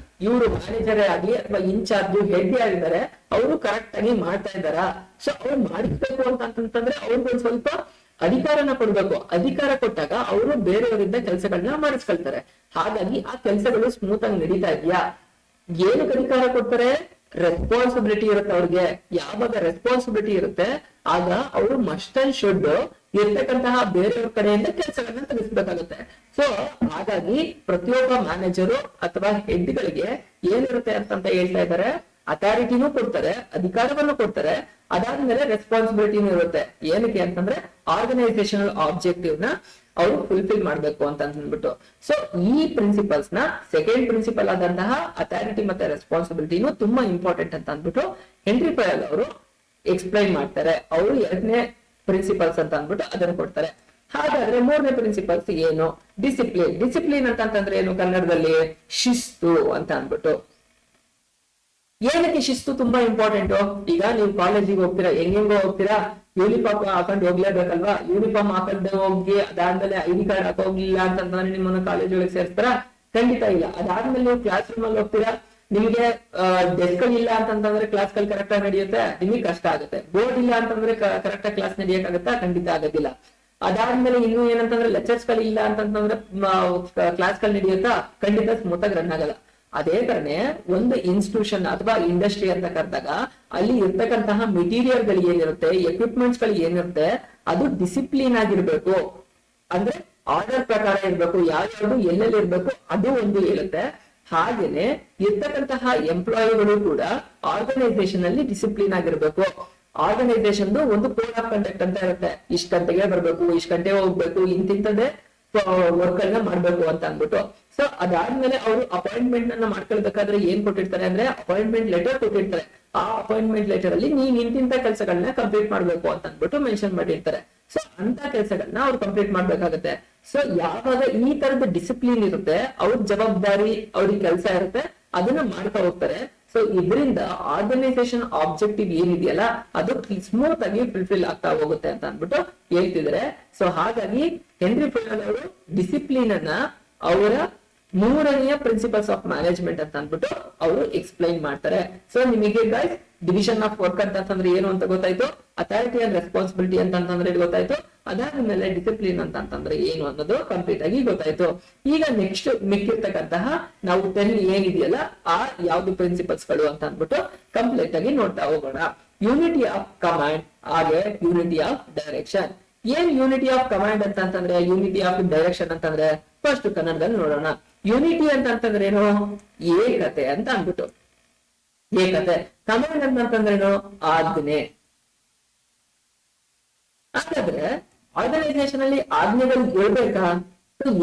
S1: ಇವರು ಮ್ಯಾನೇಜರ್ ಆಗ್ಲಿ ಅಥವಾ ಇನ್ಚಾರ್ಜ್ ಹೆಡ್ ಆಗಿದ್ದಾರೆ ಅವರು ಕರೆಕ್ಟ್ ಆಗಿ ಮಾಡ್ತಾ ಇದ್ದಾರಾ? ಸೊ ಅವ್ರು ಮಾಡಿಸ್ಬೇಕು ಅಂತಂದ್ರೆ ಅವ್ರಿಗೊಂದ್ ಸ್ವಲ್ಪ ಅಧಿಕಾರನ ಕೊಡ್ಬೇಕು. ಅಧಿಕಾರ ಕೊಟ್ಟಾಗ ಅವರು ಬೇರೆಯವರಿಂದ ಕೆಲಸಗಳನ್ನ ಮಾಡಿಸ್ಕೊಳ್ತಾರೆ. ಹಾಗಾಗಿ ಆ ಕೆಲಸಗಳು ಸ್ಮೂತ್ ಆಗಿ ನಡೀತಾ ಇದೆಯಾ? ಏನಕ್ಕೆ ಅಧಿಕಾರ ಕೊಡ್ತಾರೆ? ರೆಸ್ಪಾನ್ಸಿಬಿಲಿಟಿ ಇರುತ್ತೆ ಅವ್ರಿಗೆ. ಯಾವಾಗ ರೆಸ್ಪಾನ್ಸಿಬಿಲಿಟಿ ಇರುತ್ತೆ ಆಗ ಅವರು ಮಸ್ಟ್ ಅಂಡ್ ಶುಡ್ ಇರ್ತಕ್ಕಂತಹ ಬೇರೆಯವ್ರ ಕಡೆಯಿಂದ ಕೆಲಸಗಳನ್ನ ತೆಗೆಸ್ಬೇಕಾಗುತ್ತೆ. ಸೊ ಹಾಗಾಗಿ ಪ್ರತಿಯೊಬ್ಬ ಮ್ಯಾನೇಜರು ಅಥವಾ ಹೆಡ್ಗಳಿಗೆ ಏನಿರುತ್ತೆ ಅಂತ ಹೇಳ್ತಾ ಇದ್ದಾರೆ, ಅಥಾರಿಟಿನೂ ಕೊಡ್ತಾರೆ, ಅಧಿಕಾರವನ್ನು ಕೊಡ್ತಾರೆ, ಅದಾದ್ಮೇಲೆ ರೆಸ್ಪಾನ್ಸಿಬಿಲಿಟಿನೂ ಇರುತ್ತೆ. ಏನಕ್ಕೆ ಅಂತಂದ್ರೆ ಆರ್ಗನೈಸೇಷನಲ್ ಆಬ್ಜೆಕ್ಟಿವ್ ನ ಅವರು ಫುಲ್ಫಿಲ್ ಮಾಡ್ಬೇಕು ಅಂತ ಅಂದ್ಬಿಟ್ಟು. ಸೊ ಈ ಪ್ರಿನ್ಸಿಪಲ್ಸ್ ನ ಸೆಕೆಂಡ್ ಪ್ರಿನ್ಸಿಪಲ್ ಆದಂತಹ ಅಥಾರಿಟಿ ಮತ್ತೆ ರೆಸ್ಪಾನ್ಸಿಬಿಲಿಟಿನೂ ತುಂಬಾ ಇಂಪಾರ್ಟೆಂಟ್ ಅಂತ ಅಂದ್ಬಿಟ್ಟು ಹೆನ್ರಿ ಪಯಲ್ ಅವರು ಎಕ್ಸ್ಪ್ಲೈನ್ ಮಾಡ್ತಾರೆ. ಅವರು 2ನೇ ಪ್ರಿನ್ಸಿಪಲ್ಸ್ ಅಂತ ಅಂದ್ಬಿಟ್ಟು ಅದನ್ನು ಕೊಡ್ತಾರೆ. ಹಾಗಾದ್ರೆ 3ನೇ ಪ್ರಿನ್ಸಿಪಲ್ಸ್ ಏನು? ಡಿಸಿಪ್ಲಿನ್. ಡಿಸಿಪ್ಲಿನ್ ಅಂತಂದ್ರೆ ಏನು ಕನ್ನಡದಲ್ಲಿ? ಶಿಸ್ತು ಅಂತ ಅಂದ್ಬಿಟ್ಟು. ಏನಕ್ಕೆ ಶಿಸ್ತು ತುಂಬಾ ಇಂಪಾರ್ಟೆಂಟ್? ಈಗ ನೀವು ಕಾಲೇಜಿಗೆ ಹೋಗ್ತೀರಾ, ಹೆಂಗೋ ಹೋಗ್ತೀರಾ, ಯೂನಿಫಾರ್ಮ್ ಹಾಕೊಂಡು ಹೋಗ್ಲೇಬೇಕಲ್ವಾ? ಯೂನಿಫಾರ್ಮ್ ಹಾಕೊಂಡು ಹೋಗಿ ಅದಾದ್ಮೇಲೆ ID ಕಾರ್ಡ್ ಹೋಗ್ಲಿಲ್ಲ ಅಂತಂದ್ರೆ ನಿಮ್ಮನ್ನ ಕಾಲೇಜ್ ಒಳಗೆ ಸೇರಿಸ್ತಾರ? ಖಂಡಿತ ಇಲ್ಲ. ಅದಾದ್ಮೇಲೆ ನೀವು ಕ್ಲಾಸ್ ರೂಮ್ ಅಲ್ಲಿ ಹೋಗ್ತೀರಾ, ನಿಮ್ಗೆ ಡೆಸ್ಕ್ ಇಲ್ಲ ಅಂತಂದ್ರೆ ಕ್ಲಾಸ್ಗಳು ಕರೆಕ್ಟ್ ಆಗಿ ನಡೆಯುತ್ತೆ, ನಿಮಗೆ ಕಷ್ಟ ಆಗುತ್ತೆ. ಬೋರ್ಡ್ ಇಲ್ಲ ಅಂತಂದ್ರೆ ಕರೆಕ್ಟ್ ಆಗಿ ಕ್ಲಾಸ್ ನಡೆಯಕ್ಕಾಗತ್ತಾ? ಖಂಡಿತ ಆಗೋದಿಲ್ಲ. ಅದಾದ್ಮೇಲೆ ಇನ್ನು ಏನಂತಂದ್ರೆ ಲೆಕ್ಚರ್ಸ್ ಗಳು ಇಲ್ಲ ಅಂತಂದ್ರೆ ಕ್ಲಾಸ್ ಗಳು ನಡೆಯುತ್ತಾ? ಖಂಡಿತ ಸ್ಮೂತ್ ಆಗಿ ರನ್ ಆಗಲ್ಲ. ಅದೇ ತರನೇ ಒಂದು ಇನ್ಸ್ಟಿಟ್ಯೂಷನ್ ಅಥವಾ ಇಂಡಸ್ಟ್ರಿ ಅಂತ ಕರೆದಾಗ ಅಲ್ಲಿ ಇರ್ತಕ್ಕಂತಹ ಮೆಟೀರಿಯಲ್ ಗಳು ಏನಿರುತ್ತೆ, ಎಕ್ವಿಪ್ಮೆಂಟ್ಸ್ ಗಳು ಏನಿರುತ್ತೆ, ಅದು ಡಿಸಿಪ್ಲಿನ್ ಆಗಿರ್ಬೇಕು. ಅಂದ್ರೆ ಆರ್ಡರ್ ಪ್ರಕಾರ ಇರ್ಬೇಕು, ಯಾವ್ಯಾವ್ದು ಎಲ್ಲೆಲ್ಲಿ ಇರ್ಬೇಕು ಅದು ಒಂದು ಹೇಳುತ್ತೆ. ಹಾಗೇನೆ ಇರ್ತಕ್ಕಂತಹ ಎಂಪ್ಲಾಯಿಗಳು ಕೂಡ ಆರ್ಗನೈಸೇಷನ್ ಅಲ್ಲಿ ಡಿಸಿಪ್ಲಿನ್ ಆಗಿರ್ಬೇಕು. ಆರ್ಗನೈಸೇಷನ್ ಒಂದು ಕೋಡ್ ಆಫ್ ಕಂಡಕ್ಟ್ ಅಂತ ಇರುತ್ತೆ. ಇಷ್ಟ ಗಂಟೆಗೆ ಬರ್ಬೇಕು, ಇಷ್ಟ ಗಂಟೆ ಹೋಗ್ಬೇಕು, ಇಂತಿಂತದೇ ವರ್ಕ್ ಅನ್ನ ಮಾಡ್ಬೇಕು ಅಂತ ಅಂದ್ಬಿಟ್ಟು. ಸೊ ಅದಾದ್ಮೇಲೆ ಅವರು ಅಪಾಯಿಂಟ್ಮೆಂಟ್ ಅನ್ನ ಮಾಡ್ಕೊಳ್ಬೇಕಾದ್ರೆ ಏನ್ ಕೊಟ್ಟಿರ್ತಾರೆ ಅಂದ್ರೆ ಅಪಾಯಿಂಟ್ಮೆಂಟ್ ಲೆಟರ್ ಕೊಟ್ಟಿರ್ತಾರೆ. ಆ ಅಪಾಯಿಂಟ್ಮೆಂಟ್ ಲೆಟರ್ ಅಲ್ಲಿ ನೀವ್ ಇಂತಿಂತ ಕೆಲಸಗಳನ್ನ ಕಂಪ್ಲೀಟ್ ಮಾಡ್ಬೇಕು ಅಂತ ಅಂದ್ಬಿಟ್ಟು ಮೆನ್ಷನ್ ಮಾಡಿರ್ತಾರೆ. ಸೊ ಅಂತ ಕೆಲಸಗಳನ್ನ ಅವ್ರು ಕಂಪ್ಲೀಟ್ ಮಾಡ್ಬೇಕಾಗತ್ತೆ. ಸೊ ಯಾವಾಗ ಈ ತರದ ಡಿಸಿಪ್ಲಿನ್ ಇರುತ್ತೆ, ಅವ್ರ ಜವಾಬ್ದಾರಿ, ಅವ್ರಿಗೆ ಕೆಲಸ ಇರುತ್ತೆ, ಅದನ್ನ ಮಾಡ್ತಾ ಹೋಗ್ತಾರೆ. ಸೊ ಇದರಿಂದ ಆರ್ಗನೈಸೇಷನ್ ಆಬ್ಜೆಕ್ಟಿವ್ ಏನಿದೆಯಲ್ಲ ಅದು ಸ್ಮೂತ್ ಆಗಿ ಫುಲ್ಫಿಲ್ ಆಗ್ತಾ ಹೋಗುತ್ತೆ ಅಂತ ಅಂದ್ಬಿಟ್ಟು ಹೇಳ್ತಿದ್ದಾರೆ. ಸೊ ಹಾಗಾಗಿ ಹೆನ್ರಿ ಫುಲ್ಲರ್ ಅವರು ಡಿಸಿಪ್ಲಿನ್ ಅನ್ನ ಅವರ 3ನೇ ಪ್ರಿನ್ಸಿಪಲ್ಸ್ ಆಫ್ ಮ್ಯಾನೇಜ್ಮೆಂಟ್ ಅಂತ ಅಂದ್ಬಿಟ್ಟು ಅವರು ಎಕ್ಸ್ಪ್ಲೈನ್ ಮಾಡ್ತಾರೆ. ಸೊ ನಿಮಗೆ ಗೈಸ್ ಡಿವಿಷನ್ ಆಫ್ ವರ್ಕ್ ಅಂತಂದ್ರೆ ಏನು ಅಂತ ಗೊತ್ತಾಯ್ತು, ಅಥಾರಿಟಿ ಅಂಡ್ ರೆಸ್ಪಾನ್ಸಿಬಿಲಿಟಿ ಅಂತಂದ್ರೆ ಗೊತ್ತಾಯ್ತು, ಅದಾದ್ಮೇಲೆ ಡಿಸಿಪ್ಲಿನ್ ಅಂತಂದ್ರೆ ಏನು ಅನ್ನೋದು ಕಂಪ್ಲೀಟ್ ಆಗಿ ಗೊತ್ತಾಯ್ತು. ಈಗ ನೆಕ್ಸ್ಟ್ ಮಿಕ್ಕಿರ್ತಕ್ಕಂತಹ ನಾವು 10 ಏನಿದೆಯಲ್ಲ ಆ ಯಾವ್ದು ಪ್ರಿನ್ಸಿಪಲ್ಸ್ ಗಳು ಅಂತ ಅಂದ್ಬಿಟ್ಟು ಕಂಪ್ಲೀಟ್ ಆಗಿ ನೋಡ್ತಾ ಹೋಗೋಣ. ಯೂನಿಟಿ ಆಫ್ ಕಮಾಂಡ್ ಹಾಗೆ ಯೂನಿಟಿ ಆಫ್ ಡೈರೆಕ್ಷನ್. ಏನ್ ಯೂನಿಟಿ ಆಫ್ ಕಮಾಂಡ್ ಅಂತಂದ್ರೆ, ಯೂನಿಟಿ ಆಫ್ ಡೈರೆಕ್ಷನ್ ಅಂತಂದ್ರೆ ಫಸ್ಟ್ ಕನ್ನಡದಲ್ಲಿ ನೋಡೋಣ. ಯೂನಿಟಿ ಅಂತಂದ್ರೆ ಏನು? ಏಕತೆ ಅಂತ ಅಂದ್ಬಿಟ್ಟು. ಏಕತೆ. ಕಮಾಂಡ್ ಅಂತಂದ್ರೇನು? ಆಜ್ಞೆ. ಹಾಗಾದ್ರೆ ಆರ್ಗನೈಸೇಷನ್ ಅಲ್ಲಿ ಆಜ್ಞೆಗಳು ಇರ್ಬೇಕಾ?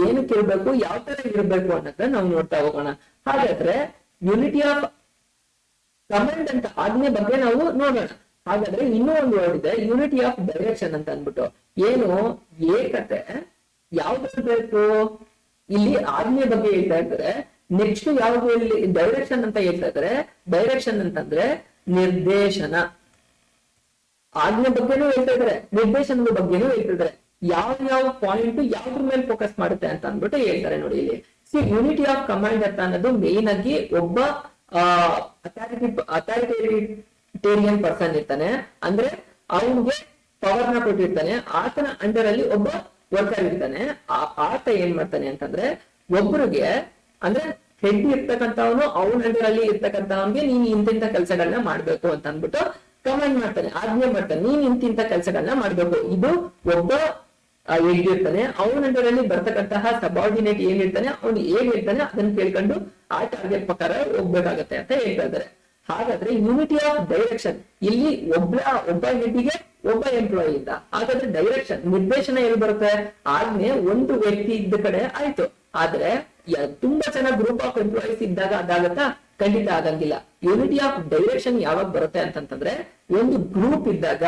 S1: ಏನಕ್ಕೆ ಇರ್ಬೇಕು, ಯಾವ ತರ ಇರ್ಬೇಕು ಅನ್ನೋದನ್ನ ನಾವು ನೋಡ್ತಾ ಹೋಗೋಣ. ಹಾಗಾದ್ರೆ ಯೂನಿಟಿ ಆಫ್ ಕಮಾಂಡ್ ಅಂತ ಆಜ್ಞೆ ಬಗ್ಗೆ ನಾವು ನೋಡೋಣ. ಹಾಗಾದ್ರೆ ಇನ್ನೂ ಒಂದು ವರ್ಡ್ ಇದೆ, ಯೂನಿಟಿ ಆಫ್ ಡೈರೆಕ್ಷನ್ ಅಂತ ಅಂದ್ಬಿಟ್ಟು. ಏನು? ಏಕತೆ ಯಾವ್ದು ಬೇಕು? ಇಲ್ಲಿ ಆಜ್ಞೆ ಬಗ್ಗೆ ಹೇಳ್ತಾ ಇರ್ತಾರೆ. ನೆಕ್ಸ್ಟ್ ಯಾವ್ದು ಇಲ್ಲಿ ಡೈರೆಕ್ಷನ್ ಅಂತ ಹೇಳ್ತಾ ಇದ್ದಾರೆ. ಡೈರೆಕ್ಷನ್ ಅಂತಂದ್ರೆ ನಿರ್ದೇಶನ. ಆಜ್ಞೆ ಬಗ್ಗೆನೂ ಹೇಳ್ತಾ ಇದಾರೆ, ನಿರ್ದೇಶನದ ಬಗ್ಗೆನೂ ಹೇಳ್ತಾ ಇದಾರೆ. ಯಾವ ಪಾಯಿಂಟ್ ಯಾವ್ದ್ರ ಮೇಲೆ ಫೋಕಸ್ ಮಾಡುತ್ತೆ ಅಂತ ಅಂದ್ಬಿಟ್ಟು ಹೇಳ್ತಾರೆ ನೋಡಿ ಇಲ್ಲಿ. ಯೂನಿಟಿ ಆಫ್ ಕಮಾಂಡ್ ಅಂತ ಅನ್ನೋದು ಮೇನ್ ಆಗಿ ಒಬ್ಬ ಅಥಾರಿಟೇರಿಯನ್ ಪರ್ಸನ್ ಇರ್ತಾನೆ, ಅಂದ್ರೆ ಅವನಿಗೆ ಪವರ್ ನ ಕೊಟ್ಟಿರ್ತಾನೆ. ಆತನ ಅಂಡರ್ ಅಲ್ಲಿ ಒಬ್ಬ ವರ್ಕರ್ ಇರ್ತಾನೆ. ಆತ ಏನ್ ಮಾಡ್ತಾನೆ ಅಂತಂದ್ರೆ ಒಬ್ರಿಗೆ ಅಂದ್ರೆ ಹೆಡ್ ಇರ್ತಕ್ಕಂಥವನು ಅವನ ಅಂಡರ್ ಅಲ್ಲಿ ಇರ್ತಕ್ಕಂಥವನ್ಗೆ ನೀನ್ ಇಂತಿಂತ ಕೆಲಸಗಳನ್ನ ಮಾಡ್ಬೇಕು ಅಂತ ಅಂದ್ಬಿಟ್ಟು ಕಮಾಂಡ್ ಮಾಡ್ತಾನೆ, ಆಜ್ಞೆ ಮಾಡ್ತಾನೆ, ನೀನ್ ಇಂತಿಂತ ಕೆಲಸಗಳನ್ನ ಮಾಡ್ಬೇಕು. ಇದು ಒಬ್ಬ ಹೆಡ್ ಇರ್ತಾನೆ, ಅವನ ಅಂಡರ್ ಅಲ್ಲಿ ಬರ್ತಕ್ಕಂತಹ ಸಬಾರ್ಡಿನೇಟ್ ಏನಿರ್ತಾನೆ ಅವ್ನು ಹೇಗ್ ಇರ್ತಾನೆ ಅದನ್ನ ಕೇಳ್ಕೊಂಡು ಆ ಟಾರ್ಗೆಟ್ ಪ್ರಕಾರ ಹೋಗ್ಬೇಕಾಗತ್ತೆ ಅಂತ ಹೇಳ್ತಾ ಇದ್ದಾರೆ. ಹಾಗಾದ್ರೆ ಯೂನಿಟಿ ಆಫ್ ಡೈರೆಕ್ಷನ್ ಇಲ್ಲಿ ಒಬ್ಬ ಹೆಡ್ಗೆ ಒಬ್ಬ ಎಂಪ್ಲಾಯಿ ಇದ್ದ. ಹಾಗಾದ್ರೆ ಡೈರೆಕ್ಷನ್ ನಿರ್ದೇಶನ ಎಲ್ಲಿ ಬರುತ್ತೆ? ಆಜ್ಞೆ ಒಂದು ವ್ಯಕ್ತಿ ಇದ್ದ ಕಡೆ ಆಯ್ತು. ಆದ್ರೆ ತುಂಬಾ ಜನ ಗ್ರೂಪ್ ಆಫ್ ಎಂಪ್ಲಾಯೀಸ್ ಇದ್ದಾಗ ಅದಾಗತ್ತಾ? ಖಂಡಿತ ಆಗಂಗಿಲ್ಲ. ಯೂನಿಟಿ ಆಫ್ ಡೈರೆಕ್ಷನ್ ಯಾವಾಗ ಬರುತ್ತೆ ಅಂತಂತಂದ್ರೆ ಒಂದು ಗ್ರೂಪ್ ಇದ್ದಾಗ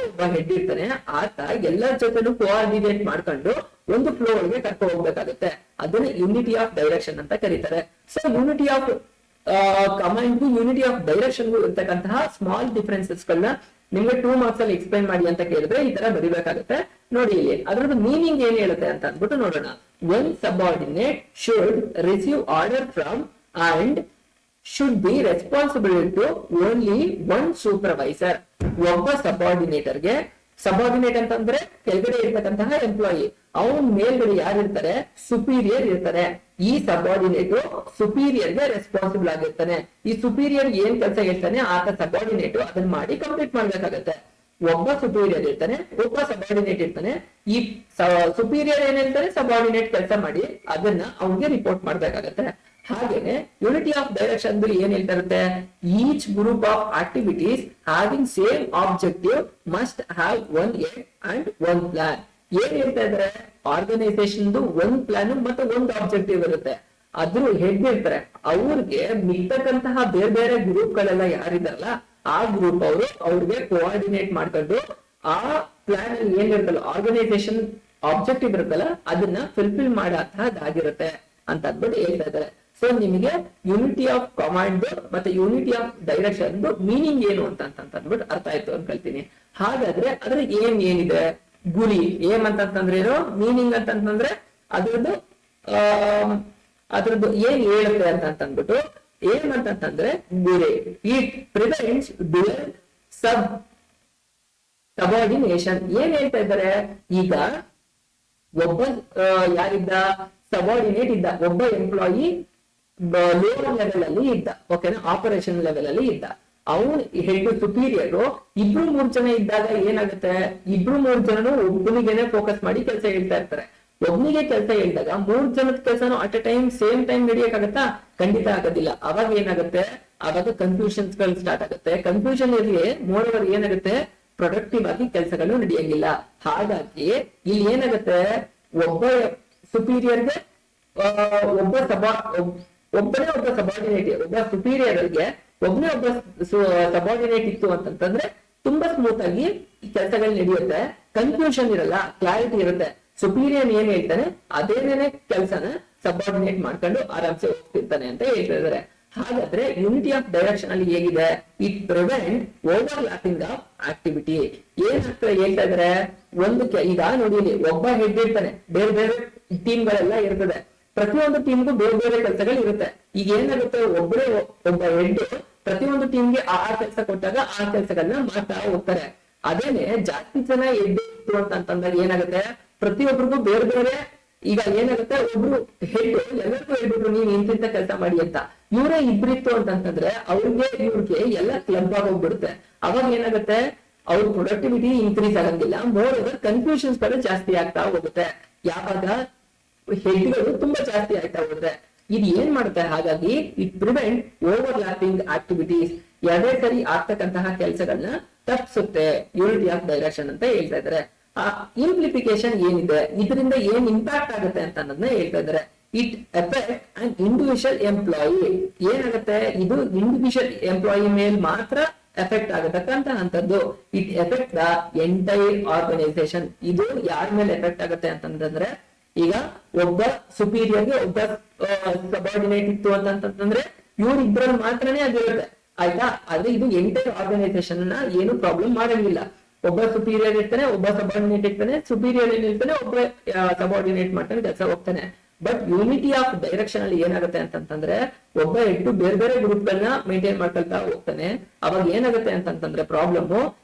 S1: ಒಬ್ಬ ಹೆಡ್ ಇರ್ತಾನೆ, ಆತ ಎಲ್ಲರ ಜೊತೆನೂ ಕೋಆರ್ಡಿನೇಟ್ ಮಾಡ್ಕೊಂಡು ಒಂದು ಫ್ಲೋ ಒಳಗೆ ಕರ್ಕೊಂಡು ಹೋಗ್ಬೇಕಾಗುತ್ತೆ. ಅದನ್ನ ಯೂನಿಟಿ ಆಫ್ ಡೈರೆಕ್ಷನ್ ಅಂತ ಕರೀತಾರೆ. So unity of command unity of direction ಇರ್ತಕ್ಕಂತಹ ಸ್ಮಾಲ್ ಡಿಫರೆನ್ಸಸ್ ಗಳನ್ನ ನಿಮ್ಗೆ 2 ಮಾರ್ಕ್ಸ್ ಅಲ್ಲಿ ಎಕ್ಸ್ಪ್ಲೈನ್ ಮಾಡಿ ಅಂತ ಕೇಳಿದ್ರೆ ಈ ತರ ಬರಿಬೇಕಾಗುತ್ತೆ. ನೋಡಿ ಇಲ್ಲಿ ಅದ್ರದ್ದು ಮೀನಿಂಗ್ ಏನ್ ಹೇಳುತ್ತೆ ಅಂತ ಅಂದ್ಬಿಟ್ಟು ನೋಡೋಣ. One subordinate should receive order from and should be responsible to only one supervisor. ಒಬ್ಬ ಸಬಾರ್ಡಿನೇಟರ್ಗೆ, ಸಬಾರ್ಡಿನೇಟ್ ಅಂತಂದ್ರೆ ಕೆಳಗಡೆ ಇರ್ತಕ್ಕಂತಹ ಎಂಪ್ಲಾಯಿ, ಅವನ್ ಮೇಲ್ಗಡೆ ಯಾರಿರ್ತಾರೆ? ಸುಪೀರಿಯರ್ ಇರ್ತಾರೆ. ಈ ಸಬಾರ್ಡಿನೇಟ್ ಸುಪೀರಿಯರ್ಗೆ ರೆಸ್ಪಾನ್ಸಿಬಲ್ ಆಗಿರ್ತಾನೆ. ಈ ಸುಪೀರಿಯರ್ ಏನ್ ಕೆಲಸ ಹೇಳ್ತಾನೆ ಆತ ಸಬಾರ್ಡಿನೇಟ್ ಅದನ್ನ ಮಾಡಿ ಕಂಪ್ಲೀಟ್ ಮಾಡ್ಬೇಕಾಗತ್ತೆ. ಒಬ್ಬ ಸುಪೀರಿಯರ್ ಇರ್ತಾನೆ, ಒಬ್ಬ ಸಬಾರ್ಡಿನೇಟ್ ಇರ್ತಾನೆ. ಈ ಸುಪೀರಿಯರ್ ಏನ್ ಹೇಳ್ತಾನೆ ಸಬಾರ್ಡಿನೇಟ್ ಕೆಲಸ ಮಾಡಿ ಅದನ್ನ ಅವನಿಗೆ ರಿಪೋರ್ಟ್ ಮಾಡ್ಬೇಕಾಗತ್ತೆ. ಹಾಗೇನೆ ಯೂನಿಟಿ ಆಫ್ ಡೈರೆಕ್ಷನ್ ಏನ್ ಹೇಳ್ತಾ ಇರುತ್ತೆ? Each group of activities having same objective must have one aim and one plan. ಏನ್ ಹೇಳ್ತಾ ಇದಾರೆ? ಆರ್ಗನೈಸೇಷನ್ ಒಂದ್ ಪ್ಲಾನ್ ಮತ್ತೆ ಒಂದ್ ಆಬ್ಜೆಕ್ಟಿವ್ ಇರುತ್ತೆ. ಅದ್ರ ಹೆಡ್ ಇರ್ತಾರೆ, ಅವ್ರಿಗೆ ಮಿಗ್ತಕ್ಕಂತಹ ಬೇರೆ ಬೇರೆ ಗ್ರೂಪ್ ಗಳೆಲ್ಲ ಯಾರಿದಾರಲ್ಲ ಆ ಗ್ರೂಪ್ ಅವ್ರಿಗೆ ಕೋಆರ್ಡಿನೇಟ್ ಮಾಡ್ಕೊಂಡು ಆ ಪ್ಲಾನ್ ಅಲ್ಲಿ ಏನಿರುತ್ತಲ್ಲ ಆರ್ಗನೈಸೇಷನ್ ಆಬ್ಜೆಕ್ಟಿವ್ ಇರುತ್ತಲ್ಲ ಅದನ್ನ ಫುಲ್ಫಿಲ್ ಮಾಡತಹದ್ದಾಗಿರುತ್ತೆ ಅಂತ ಅಂದ್ಬಿಟ್ಟು ಹೇಳ್ತಾ ಇದ್ದಾರೆ. ಸೊ ನಿಮಗೆ ಯೂನಿಟಿ ಆಫ್ ಕಮಾಂಡ್ ಮತ್ತೆ ಯೂನಿಟಿ ಆಫ್ ಡೈರೆಕ್ಷನ್ ಮೀನಿಂಗ್ ಏನು ಅಂತ ಅಂದ್ಬಿಟ್ಟು ಅರ್ಥ ಆಯ್ತು ಅನ್ಕೊಳ್ತೀನಿ. ಹಾಗಾದ್ರೆ ಅದ್ರ ಏನಿದೆ? ಗುರಿ ಏಮ್ ಅಂತಂದ್ರೆ ಏನು? ಮೀನಿಂಗ್ ಅಂತಂದ್ರೆ ಅದ್ರದ್ದು ಅದ್ರದ್ದು ಏನ್ ಹೇಳುತ್ತೆ ಅಂತ ಅಂದ್ಬಿಟ್ಟು ಏನ್ ಅಂತಂದ್ರೆ ಗುರಿ ಇಟ್ ಪ್ರಿವೆಂಟ್ಸ್ ಡ್ಯುಯಲ್ ಸಬಾರ್ಡಿನೇಷನ್. ಏನ್ ಹೇಳ್ತಾ ಇದ್ದಾರೆ, ಈಗ ಒಬ್ಬ ಯಾರಿದ್ದ ಸಬಾರ್ಡಿನೇಟ್ ಇದ್ದ, ಒಬ್ಬ ಎಂಪ್ಲಾಯಿ ಲೋವರ್ ಲೆವೆಲ್ ಅಲ್ಲಿ ಇದ್ದ, ಓಕೆನಾ, ಆಪರೇಷನ್ ಲೆವೆಲ್ ಅಲ್ಲಿ ಇದ್ದ. ಅವನು ಹೆಡ್ ಸುಪೀರಿಯರ್ ಇಬ್ರು 3 ಜನ ಇದ್ದಾಗ ಏನಾಗುತ್ತೆ, ಇಬ್ರು 3 ಜನನು ಒಬ್ಬನಿಗೆನೆ ಫೋಕಸ್ ಮಾಡಿ ಕೆಲಸ ಹೇಳ್ತಾ ಇರ್ತಾರೆ. ಒಬ್ನಿಗೆ ಕೆಲಸ ಹೇಳಿದಾಗ 3 ಜನದ ಕೆಲಸನು at a time same time ನಡೆಯಕ್ಕಾಗತ್ತಾ? ಖಂಡಿತ ಆಗೋದಿಲ್ಲ. ಅವಾಗ ಏನಾಗುತ್ತೆ, ಅವಾಗ ಕನ್ಫ್ಯೂಷನ್ಸ್ ಗಳು ಸ್ಟಾರ್ಟ್ ಆಗುತ್ತೆ. ಕನ್ಫ್ಯೂಷನ್ ಇರ್ಲಿ, ಮೋರವರ್ ಏನಾಗುತ್ತೆ, ಪ್ರೊಡಕ್ಟಿವ್ ಆಗಿ ಕೆಲಸಗಳು ನಡೆಯಂಗಿಲ್ಲ. ಹಾಗಾಗಿ ಇಲ್ಲಿ ಏನಾಗುತ್ತೆ, ಒಬ್ಬ ಸುಪೀರಿಯರ್ಗೆ ಒಬ್ಬನೇ ಒಬ್ಬ ಸಬಾರ್ಡಿನೇಟ್, ಒಬ್ಬ ಸುಪೀರಿಯರ್ಗೆ ಒಬ್ಬನೇ ಒಬ್ಬ ಸಬಾರ್ಡಿನೇಟ್ ಇತ್ತು ಅಂತಂದ್ರೆ ತುಂಬಾ ಸ್ಮೂತ್ ಆಗಿ ಈ ಕೆಲಸಗಳು ನಡೆಯುತ್ತೆ. ಕನ್ಫ್ಯೂಷನ್ ಇರಲ್ಲ, ಕ್ಲಾರಿಟಿ ಇರುತ್ತೆ. ಸುಪೀರಿಯರ್ ಏನ್ ಹೇಳ್ತಾನೆ ಅದೇನೇನೆ ಕೆಲಸನ ಸಬಾರ್ಡಿನೇಟ್ ಮಾಡ್ಕೊಂಡು ಆರಾಮ್ಸೆ ಹೋಗ್ತಿರ್ತಾನೆ ಅಂತ ಹೇಳ್ತಾ ಇದಾರೆ. ಹಾಗಾದ್ರೆ ಯೂನಿಟಿ ಆಫ್ ಡೈರೆಕ್ಷನ್ ಅಲ್ಲಿ ಹೇಗಿದೆ, it prevent overlapping of activity. ಏನಾಗ್ತದೆ ಹೇಳ್ತಾ ಇದಾರೆ, ಈಗ ನೋಡಿ, ಒಬ್ಬ ಹೆಡ್ ಇರ್ತಾನೆ, ಬೇರೆ ಬೇರೆ ಟೀಮ್ ಗಳೆಲ್ಲ ಇರ್ತದೆ, ಪ್ರತಿಯೊಂದು ಟೀಮ್ಗೂ ಬೇರೆ ಬೇರೆ ಕೆಲಸಗಳು ಇರುತ್ತೆ. ಈಗ ಏನಾಗುತ್ತೆ, ಒಬ್ಬ ಹೆಡ್ ಪ್ರತಿಯೊಂದು ಟೀಮ್ಗೆ ಆ ಕೆಲಸ ಕೊಟ್ಟಾಗ ಆ ಕೆಲಸಗಳನ್ನ ಮಾಡ್ತಾ ಹೋಗ್ತಾರೆ. ಅದೇನೆ ಜಾಸ್ತಿ ಜನ ಹೆಡ್ ಇತ್ತು ಅಂತಂದಾಗ ಏನಾಗುತ್ತೆ, ಪ್ರತಿಯೊಬ್ಬರಿಗೂ ಬೇರೆ ಬೇರೆ, ಈಗ ಏನಾಗುತ್ತೆ, ಒಬ್ರು ಹೆಡ್ ಎಲ್ಲರಿಗೂ ಹೇಳ್ಬಿಟ್ರು ನೀನ್ ಇಂತಿಂತ ಕೆಲಸ ಮಾಡಿ ಅಂತ, ಇವರೇ ಇಬ್ರಿತ್ತು ಅಂತಂದ್ರೆ ಇವ್ರಿಗೆ ಎಲ್ಲ ಕ್ಲಬ್ ಆಗೋಗ್ಬಿಡುತ್ತೆ. ಅವಾಗ ಏನಾಗುತ್ತೆ, ಅವ್ರ ಪ್ರೊಡಕ್ಟಿವಿಟಿ ಇನ್ಕ್ರೀಸ್ ಆಗಂಗಿಲ್ಲ. ಮೋರ್ ಓವರ್ ಕನ್ಫ್ಯೂಷನ್ಸ್ ಗಳು ಜಾಸ್ತಿ ಆಗ್ತಾ ಹೋಗುತ್ತೆ. ಯಾವಾಗ ಹೆಡ್ಗಳು ತುಂಬಾ ಜಾಸ್ತಿ ಆಗ್ತಾ ಹೋದ್ರೆ ಇದು ಏನ್ ಮಾಡುತ್ತೆ, ಹಾಗಾಗಿ ಇಟ್ ಪ್ರಿವೆಂಟ್ ಓವರ್ಲ್ಯಾಪಿಂಗ್ ಆಕ್ಟಿವಿಟೀಸ್, ಎರಡೇ ಸರಿ ಆಗ್ತಕ್ಕಂತಹ ಕೆಲಸಗಳನ್ನ ತಪ್ಪಿಸುತ್ತೆ ಯೂನಿಟಿ ಆಫ್ ಡೈರೆಕ್ಷನ್ ಅಂತ ಹೇಳ್ತಾ ಇದ್ದಾರೆ. ಆ ಇಂಪ್ಲಿಫಿಕೇಶನ್ ಏನಿದೆ, ಇದರಿಂದ ಏನ್ ಇಂಪ್ಯಾಕ್ಟ್ ಆಗುತ್ತೆ ಅಂತ ಅನ್ನೋದನ್ನ ಹೇಳ್ತಾ ಇದ್ದಾರೆ. It effect on individual employee. ಏನಾಗುತ್ತೆ, ಇದು ಇಂಡಿವಿಜುವಲ್ ಎಂಪ್ಲಾಯಿ ಮೇಲೆ ಮಾತ್ರ ಎಫೆಕ್ಟ್ ಆಗತಕ್ಕಂತಹದ್ದು. It effect the entire organisation. ಇದು ಯಾರ ಮೇಲೆ ಎಫೆಕ್ಟ್ ಆಗುತ್ತೆ ಅಂತಂದ್ರೆ, ಈಗ ಒಬ್ಬ ಸುಪೀರಿಯರ್ಗೆ ಒಬ್ಬ ಸಬಾರ್ಡಿನೇಟ್ ಇತ್ತು ಅಂತಂದ್ರೆ ಇವ್ರಿಬ್ರಲ್ಲಿ ಮಾತ್ರನೇ ಅದಿರುತ್ತೆ, ಆಯ್ತಾ. ಆದ್ರೆ ಇದು ಎಂಟೈರ್ ಆರ್ಗನೈಸೇಷನ್ ಏನು ಪ್ರಾಬ್ಲಮ್ ಮಾಡಂಗಿಲ್ಲ. ಒಬ್ಬ ಸುಪೀರಿಯರ್ ಇರ್ತಾನೆ, ಒಬ್ಬ ಸಬಾರ್ಡಿನೇಟ್ ಇರ್ತಾನೆ, ಸುಪೀರಿಯರ್ ಏನಿರ್ತಾನೆ ಒಬ್ಬ ಸಬಾರ್ಡಿನೇಟ್ ಮಾಡ್ತಾನೆ, ಕೆಲಸ ಹೋಗ್ತಾನೆ. ಬಟ್ ಯೂನಿಟಿ ಆಫ್ ಡೈರೆಕ್ಷನ್ ಅಲ್ಲಿ ಏನಾಗುತ್ತೆ ಅಂತಂದ್ರೆ, ಒಬ್ಬ ಹೆಡ್ ಬೇರೆ ಬೇರೆ ಗ್ರೂಪ್ ಗಳನ್ನ ಮೇಂಟೈನ್ ಮಾಡ್ಕೊಳ್ತಾ ಹೋಗ್ತಾನೆ. ಅವಾಗ ಏನಾಗುತ್ತೆ ಅಂತಂದ್ರೆ ಪ್ರಾಬ್ಲಮ್,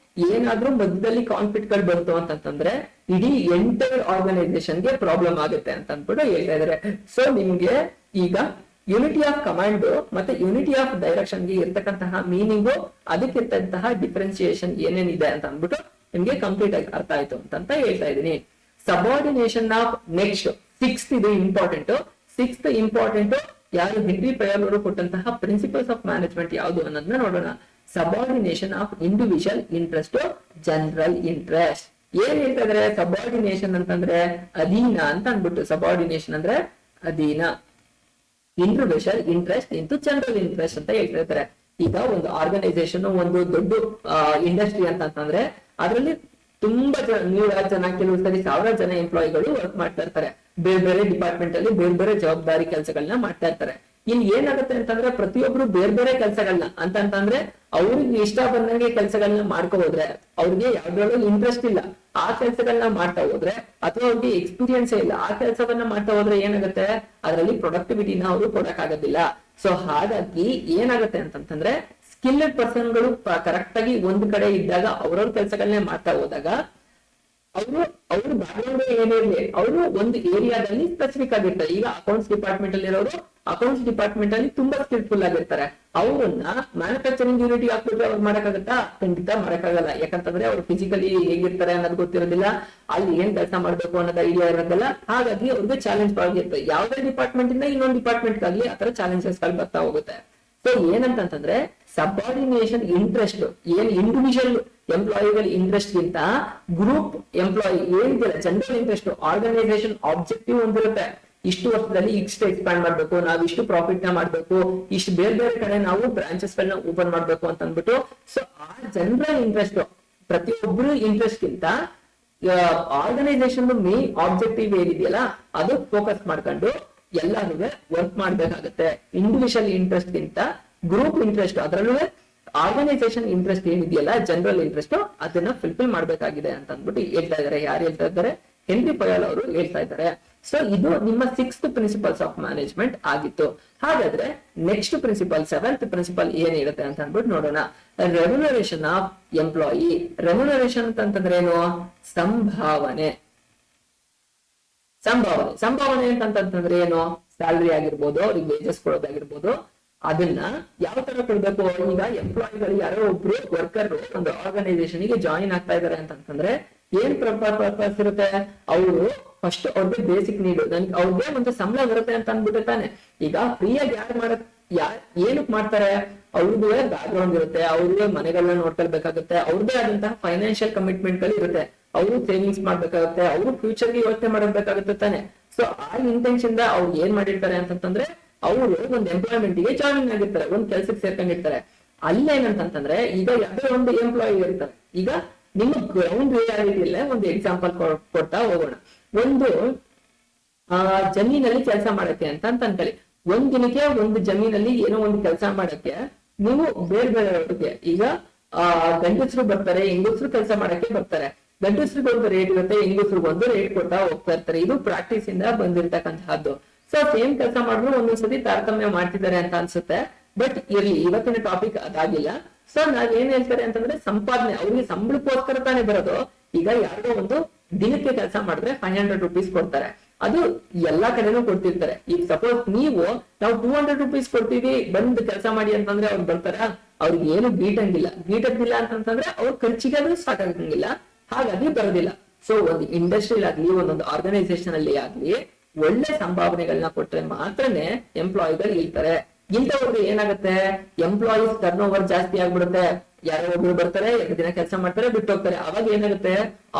S1: ಏನಾದ್ರೂ ಮಧ್ಯದಲ್ಲಿ ಕಾನ್ಫ್ಲಿಕ್ಟ್ ಗಳು ಬಂತು ಅಂತಂದ್ರೆ ಇಡೀ ಎಂಟೈರ್ ಆರ್ಗನೈಸೇಷನ್ಗೆ ಪ್ರಾಬ್ಲಮ್ ಆಗುತ್ತೆ ಅಂತ ಅಂದ್ಬಿಟ್ಟು ಹೇಳ್ತಾ ಇದಾರೆ. ಸೊ ನಿಮ್ಗೆ ಈಗ ಯೂನಿಟಿ ಆಫ್ ಕಮಾಂಡ್ ಮತ್ತೆ ಯೂನಿಟಿ ಆಫ್ ಡೈರೆಕ್ಷನ್ ಗೆ ಇರ್ತಕ್ಕಂತಹ ಮೀನಿಂಗು, ಅದಕ್ಕಿರ್ತಂತಹ ಡಿಫ್ರೆನ್ಸಿಯೇಷನ್ ಏನೇನಿದೆ ಅಂತ ಅಂದ್ಬಿಟ್ಟು ನಿಮ್ಗೆ ಕಂಪ್ಲೀಟ್ ಆಗಿ ಅರ್ಥ ಆಯ್ತು ಅಂತ ಹೇಳ್ತಾ ಇದ್ದೀನಿ. ಸಬಾರ್ಡಿನೇಷನ್ ಆಫ್ ನೆಕ್ಸ್ಟ್ ಸಿಕ್ಸ್ತ್ ಇದು ಇಂಪಾರ್ಟೆಂಟ್ ಯಾರು ಹೆನ್ರಿ ಫಯಲ್ ಅವರು ಕೊಟ್ಟಂತಹ ಪ್ರಿನ್ಸಿಪಲ್ಸ್ ಆಫ್ ಮ್ಯಾನೇಜ್ಮೆಂಟ್ ಯಾವುದು ಅನ್ನೋದನ್ನ ನೋಡೋಣ. Subordination of individual interest to general interest. ಏನ್ ಹೇಳ್ತಾ ಇದಾರೆ, ಸಬಾರ್ಡಿನೇಷನ್ ಅಂತಂದ್ರೆ ಅಧೀನ ಅಂತ ಅಂದ್ಬಿಟ್ಟು, ಸಬಾರ್ಡಿನೇಷನ್ ಅಂದ್ರೆ ಅಧೀನ, individual interest into general interest ಅಂತ ಹೇಳ್ತಾ ಇರ್ತಾರೆ. ಈಗ ಒಂದು ಆರ್ಗನೈಸೇಷನ್, ಒಂದು ದೊಡ್ಡ ಇಂಡಸ್ಟ್ರಿ ಅಂತಂದ್ರೆ ಅದರಲ್ಲಿ ತುಂಬಾ ನೂರಾರು ಜನ, ಕೆಲವು ಸರಿ 1000 ಜನ ಎಂಪ್ಲಾಯಿಗಳು ವರ್ಕ್ ಮಾಡ್ತಾ ಇರ್ತಾರೆ. ಬೇರೆ ಬೇರೆ ಡಿಪಾರ್ಟ್ಮೆಂಟ್ ಅಲ್ಲಿ ಬೇರೆ ಬೇರೆ ಜವಾಬ್ದಾರಿ ಕೆಲಸಗಳನ್ನ ಮಾಡ್ತಾ ಇರ್ತಾರೆ. ಇಲ್ಲಿ ಏನಾಗುತ್ತೆ ಅಂತಂದ್ರೆ ಪ್ರತಿಯೊಬ್ರು ಬೇರೆ ಬೇರೆ ಕೆಲಸಗಳನ್ನ ಅಂತಂದ್ರೆ ಅವ್ರಿಗೆ ಇಷ್ಟ ಬಂದಂಗೆ ಕೆಲಸಗಳನ್ನ ಮಾಡ್ಕೊ ಹೋದ್ರೆ, ಅವ್ರಿಗೆ ಯಾವ್ದ್ರಲ್ಲೂ ಇಂಟ್ರೆಸ್ಟ್ ಇಲ್ಲ ಆ ಕೆಲಸಗಳನ್ನ ಮಾಡ್ತಾ ಹೋದ್ರೆ, ಅಥವಾ ಅವ್ರಿಗೆ ಎಕ್ಸ್ಪೀರಿಯನ್ಸ್ ಇಲ್ಲ ಆ ಕೆಲಸವನ್ನ ಮಾಡ್ತಾ ಹೋದ್ರೆ ಏನಾಗುತ್ತೆ, ಅದರಲ್ಲಿ ಪ್ರೊಡಕ್ಟಿವಿಟಿನ ಅವರು ಕೊಡಕ್ ಆಗೋದಿಲ್ಲ. ಸೊ ಹಾಗಾಗಿ ಏನಾಗುತ್ತೆ ಅಂತಂದ್ರೆ ಸ್ಕಿಲ್ಡ್ ಪರ್ಸನ್ಗಳು ಕರೆಕ್ಟ್ ಆಗಿ ಒಂದ್ ಕಡೆ ಇದ್ದಾಗ ಅವ್ರವ್ರ ಕೆಲಸಗಳನ್ನೇ ಮಾಡ್ತಾ ಹೋದಾಗ ಅವ್ರ ಬ್ಯಾಕ್ಗ್ರೌಂಡ್ ಏನಿರಲಿ, ಅವರು ಒಂದು ಏರಿಯಾದಲ್ಲಿ ಸ್ಪೆಸಿಫಿಕ್ ಆಗಿರ್ತಾರೆ. ಈಗ ಅಕೌಂಟ್ಸ್ ಡಿಪಾರ್ಟ್ಮೆಂಟ್ ಅಲ್ಲಿ ಇರೋರು ಅಕೌಂಟ್ಸ್ ಡಿಪಾರ್ಟ್ಮೆಂಟ್ ಅಲ್ಲಿ ತುಂಬಾ ಸ್ಕಿಲ್ಫುಲ್ ಆಗಿರ್ತಾರೆ. ಅವ್ರನ್ನ ಮ್ಯಾನುಫ್ಯಾಕ್ಚರಿಂಗ್ ಯೂನಿಟ್ ಹಾಕ್ಬಿಟ್ರೆ ಅವ್ರು ಮಾಡಕ್ಕಾಗತ್ತಾ? ಖಂಡಿತ ಮಾಡಕ್ಕಾಗಲ್ಲ. ಯಾಕಂತಂದ್ರೆ ಅವ್ರು ಫಿಸಿಕಲಿ ಹೇಗಿರ್ತಾರೆ ಅನ್ನೋದು ಗೊತ್ತಿರೋದಿಲ್ಲ, ಅಲ್ಲಿ ಏನ್ ಕೆಲಸ ಮಾಡ್ಬೇಕು ಅನ್ನೋದು ಐಡಿಯಾ ಇರೋದಿಲ್ಲ. ಹಾಗಾಗಿ ಅವ್ರಿಗೆ ಚಾಲೆಂಜ್ ಆಗಿರುತ್ತೆ. ಯಾವ್ದೇ ಡಿಪಾರ್ಟ್ಮೆಂಟ್ ಇಂದ ಇನ್ನೊಂದು ಡಿಪಾರ್ಟ್ಮೆಂಟ್ ಆಗ್ಲಿ ಆತರ ಚಾಲೆಂಜಸ್ ಗಳು ಬರ್ತಾ ಹೋಗುತ್ತೆ. ಸೊ ಏನಂತಂದ್ರೆ ಸಬಾರ್ಡಿನೇಷನ್ ಇಂಟ್ರೆಸ್ಟ್ ಏನ್ ಇಂಡಿವಿಜುವಲ್ ಎಂಪ್ಲಾಯಿಗಳ ಇಂಟ್ರೆಸ್ಟ್ ಗಿಂತ ಗ್ರೂಪ್ ಎಂಪ್ಲಾಯಿ ಏನಿದೆ ಜನರಲ್ ಇಂಟ್ರೆಸ್ಟ್, ಆರ್ಗನೈಸೇಷನ್ ಆಬ್ಜೆಕ್ಟಿವ್ ಒಂದಿರುತ್ತೆ. ಇಷ್ಟು ವರ್ಷದಲ್ಲಿ ಇಷ್ಟು ಎಕ್ಸ್ಪ್ಯಾಂಡ್ ಮಾಡ್ಬೇಕು, ನಾವು ಇಷ್ಟು ಪ್ರಾಫಿಟ್ ನ ಮಾಡ್ಬೇಕು, ಇಷ್ಟು ಬೇರೆ ಬೇರೆ ಕಡೆ ನಾವು ಬ್ರಾಂಚಸ್ ಗಳನ್ನ ಓಪನ್ ಮಾಡ್ಬೇಕು ಅಂತ ಅಂದ್ಬಿಟ್ಟು. ಸೊ ಆ ಜನರಲ್ ಇಂಟ್ರೆಸ್ಟ್, ಪ್ರತಿಯೊಬ್ಬರು ಇಂಟ್ರೆಸ್ಟ್ ಗಿಂತ ಆರ್ಗನೈಸೇಷನ್ ಮೇನ್ ಆಬ್ಜೆಕ್ಟಿವ್ ಏನಿದೆಯಲ್ಲ ಅದು ಫೋಕಸ್ ಮಾಡ್ಕೊಂಡು ಎಲ್ಲಾನು ವರ್ಕ್ ಮಾಡ್ಬೇಕಾಗತ್ತೆ. ಇಂಡಿವಿಜುವಲ್ ಇಂಟ್ರೆಸ್ಟ್ ಗಿಂತ ಗ್ರೂಪ್ ಇಂಟ್ರೆಸ್ಟ್, ಅದರಲ್ಲೂ ಆರ್ಗನೈಸೇಷನ್ ಇಂಟ್ರೆಸ್ಟ್ ಏನಿದೆಯಲ್ಲ ಜನರಲ್ ಇಂಟ್ರೆಸ್ಟ್, ಅದನ್ನ ಫುಲ್ಫಿಲ್ ಮಾಡ್ಬೇಕಾಗಿದೆ ಅಂತ ಅಂದ್ಬಿಟ್ಟು ಹೇಳ್ತಾ ಇದಾರೆ. ಯಾರು ಹೇಳ್ತಾ ಇದ್ದಾರೆ? ಹೆನ್ರಿ ಫಯಲ್ ಅವರು ಹೇಳ್ತಾ ಇದ್ದಾರೆ. ಸೊ ಇದು ನಿಮ್ಮ 6th ಪ್ರಿನ್ಸಿಪಲ್ಸ್ ಆಫ್ ಮ್ಯಾನೇಜ್ಮೆಂಟ್ ಆಗಿತ್ತು. ಹಾಗಾದ್ರೆ ನೆಕ್ಸ್ಟ್ ಪ್ರಿನ್ಸಿಪಲ್ 7th ಪ್ರಿನ್ಸಿಪಲ್ ಏನಿರುತ್ತೆ ಅಂತ ಅಂದ್ಬಿಟ್ಟು ನೋಡೋಣ. Remuneration of employee. ರೆಮ್ಯುನರೇಷನ್ ಅಂತಂದ್ರೆ ಏನು? ಸಂಭಾವನೆ. ಸಂಭಾವನೆ ಅಂತಂತಂದ್ರೆ ಏನು? ಸ್ಯಾಲರಿ ಆಗಿರ್ಬೋದು, ಅವ್ರಿಗೆ ವೇಜಸ್ ಕೊಡೋದಾಗಿರ್ಬೋದು, ಅದನ್ನ ಯಾವ ತರ ಕೊಡ್ಬೇಕು? ಈಗ ಎಂಪ್ಲಾಯಿಗಳು ಯಾರೋ ಒಬ್ರು ವರ್ಕರ್ ಒಂದು ಆರ್ಗನೈಸೇಷನ್ ಗೆ ಜಾಯಿನ್ ಆಗ್ತಾ ಇದಾರೆ ಅಂತಂದ್ರೆ ಏನ್ ಪರ್ಪಸ್ ಇರುತ್ತೆ? ಅವರು ಫಸ್ಟ್ ಅವ್ರಿಗೆ ಬೇಸಿಕ್ ನೀಡ್, ನನ್ಗೆ ಅವ್ರಿಗೆ ಒಂದು ಸಂಬಳ ಬರುತ್ತೆ ಅಂತ ಅಂದ್ಬಿಟ್ಟು ತಾನೆ. ಈಗ ಫ್ರೀಯಾಗಿ ಏನಕ್ ಮಾಡ್ತಾರೆ? ಅವ್ರಿಗೆ ಬ್ಯಾಕ್ ಗ್ರೌಂಡ್ ಇರುತ್ತೆ, ಅವ್ರಿಗೆ ಮನೆಗಳನ್ನ ನೋಡ್ಕೊಳ್ಬೇಕಾಗುತ್ತೆ, ಅವ್ರದೇ ಆದಂತಹ ಫೈನಾನ್ಷಿಯಲ್ ಕಮಿಟ್ಮೆಂಟ್ ಗಳು ಇರುತ್ತೆ, ಅವರು ಸೇವಿಂಗ್ಸ್ ಮಾಡ್ಬೇಕಾಗುತ್ತೆ, ಅವರು ಫ್ಯೂಚರ್ಗೆ ಯೋಚನೆ ಮಾಡಬೇಕಾಗುತ್ತೆ ತಾನೆ. ಸೊ ಆ ಇಂಟೆನ್ಷನ್ ಅವ್ರು ಏನ್ ಮಾಡಿರ್ತಾರೆ ಅಂತಂದ್ರೆ ಅವರು ಒಂದು ಎಂಪ್ಲಾಯ್ಮೆಂಟ್ ಗೆ ಜಾಯಿನ್ ಆಗಿರ್ತಾರೆ, ಒಂದ್ ಕೆಲ್ಸಕ್ಕೆ ಸೇರ್ಕೊಂಡಿರ್ತಾರೆ. ಅಲ್ಲೇನಂತಂದ್ರೆ ಈಗ ಯಾವುದೇ ಒಂದು ಎಂಪ್ಲಾಯಿ ಇರ್ತಾರೆ. ಈಗ ನಿಮ್ಮ ಗ್ರೌಂಡ್ ರಿಯಾಲಿಟಿಯಲ್ಲೇ ಒಂದು ಎಕ್ಸಾಂಪಲ್ ಕೊಡ್ತಾ ಹೋಗೋಣ. ಒಂದು ಜಮೀನಲ್ಲಿ ಕೆಲಸ ಮಾಡಕ್ಕೆ ಅಂತ ಅನ್ಕೊಳ್ಳಿ. ಒಂದ್ ದಿನಕ್ಕೆ ಒಂದು ಜಮೀನಲ್ಲಿ ಏನೋ ಒಂದು ಕೆಲಸ ಮಾಡಕ್ಕೆ ನೀವು ಬೇರೆ ಬೇರೆ ಈಗ ಗಂಡಸರು ಬರ್ತಾರೆ, ಹೆಂಗಸರು ಕೆಲಸ ಮಾಡಕ್ಕೆ ಬರ್ತಾರೆ. ಗಂಡಸರಿಗೆ ಒಂದು ರೇಟ್ ಇರುತ್ತೆ, ಹೆಂಗಸರಿಗೆ ಒಂದು ರೇಟ್ ಕೊಡ್ತಾ ಹೋಗ್ತಾ ಇರ್ತಾರೆ. ಇದು ಪ್ರಾಕ್ಟೀಸ್ ಇಂದ ಬಂದಿರ್ತಕ್ಕಂತಹದ್ದು. ಸೊ ಸೇಮ್ ಕೆಲಸ ಮಾಡಿದ್ರು ಒಂದೊಂದ್ಸತಿ ತಾರತಮ್ಯ ಮಾಡ್ತಿದ್ದಾರೆ ಅಂತ ಅನ್ಸುತ್ತೆ. ಬಟ್ ಇರ್ಲಿ, ಇವತ್ತಿನ ಟಾಪಿಕ್ ಅದಾಗಿಲ್ಲ. ಸೊ ನಾವ್ ಏನ್ ಹೇಳ್ತಾರೆ ಅಂತಂದ್ರೆ ಸಂಪಾದನೆ, ಅವ್ರಿಗೆ ಸಂಬಳಕ್ಕೋಸ್ಕರ ತಾನೇ ಬರೋದು. ಈಗ ಯಾರಿಗೋ ಒಂದು ದಿನಕ್ಕೆ ಕೆಲಸ ಮಾಡಿದ್ರೆ 500 rupees ಕೊಡ್ತಾರೆ, ಅದು ಎಲ್ಲಾ ಕಡೆನೂ ಕೊಡ್ತಿರ್ತಾರೆ. ಈಗ ಸಪೋಸ್ ನಾವು 200 rupees ಕೊಡ್ತೀವಿ ಬಂದ್ ಕೆಲಸ ಮಾಡಿ ಅಂತಂದ್ರೆ ಅವ್ರು ಬರ್ತಾರ? ಅವ್ರಿಗೆ ಏನು ಗೀಟಂಗಿಲ್ಲ ಅಂತಂದ್ರೆ ಅವ್ರ ಖರ್ಚಿಗೆ ಅದು ಸಾಕಾಗಂಗಿಲ್ಲ, ಹಾಗಾಗಿ ಬರೋದಿಲ್ಲ. ಸೊ ಒಂದು ಇಂಡಸ್ಟ್ರಿಯಲ್ಲಿ ಆಗ್ಲಿ, ಒಂದೊಂದು ಆರ್ಗನೈಸೇಷನ್ ಅಲ್ಲಿ ಆಗ್ಲಿ ಒಳ್ಳೆ ಸಂಭಾವನೆಗಳನ್ನ ಕೊಟ್ರೆ ಮಾತ್ರನೇ ಎಂಪ್ಲಾಯಿಗಳು ಇರ್ತಾರೆ. ಇಂಥವ್ರಿಗೆ ಏನಾಗುತ್ತೆ? ಎಂಪ್ಲಾಯೀಸ್ ಟರ್ನ್ ಓವರ್ ಜಾಸ್ತಿ ಆಗ್ಬಿಡುತ್ತೆ. ಯಾರೋ ಒಬ್ರು ಬರ್ತಾರೆ, 2 ದಿನ ಕೆಲಸ ಮಾಡ್ತಾರೆ, ಬಿಟ್ಟು ಹೋಗ್ತಾರೆ. ಅವಾಗ ಏನಾಗುತ್ತೆ?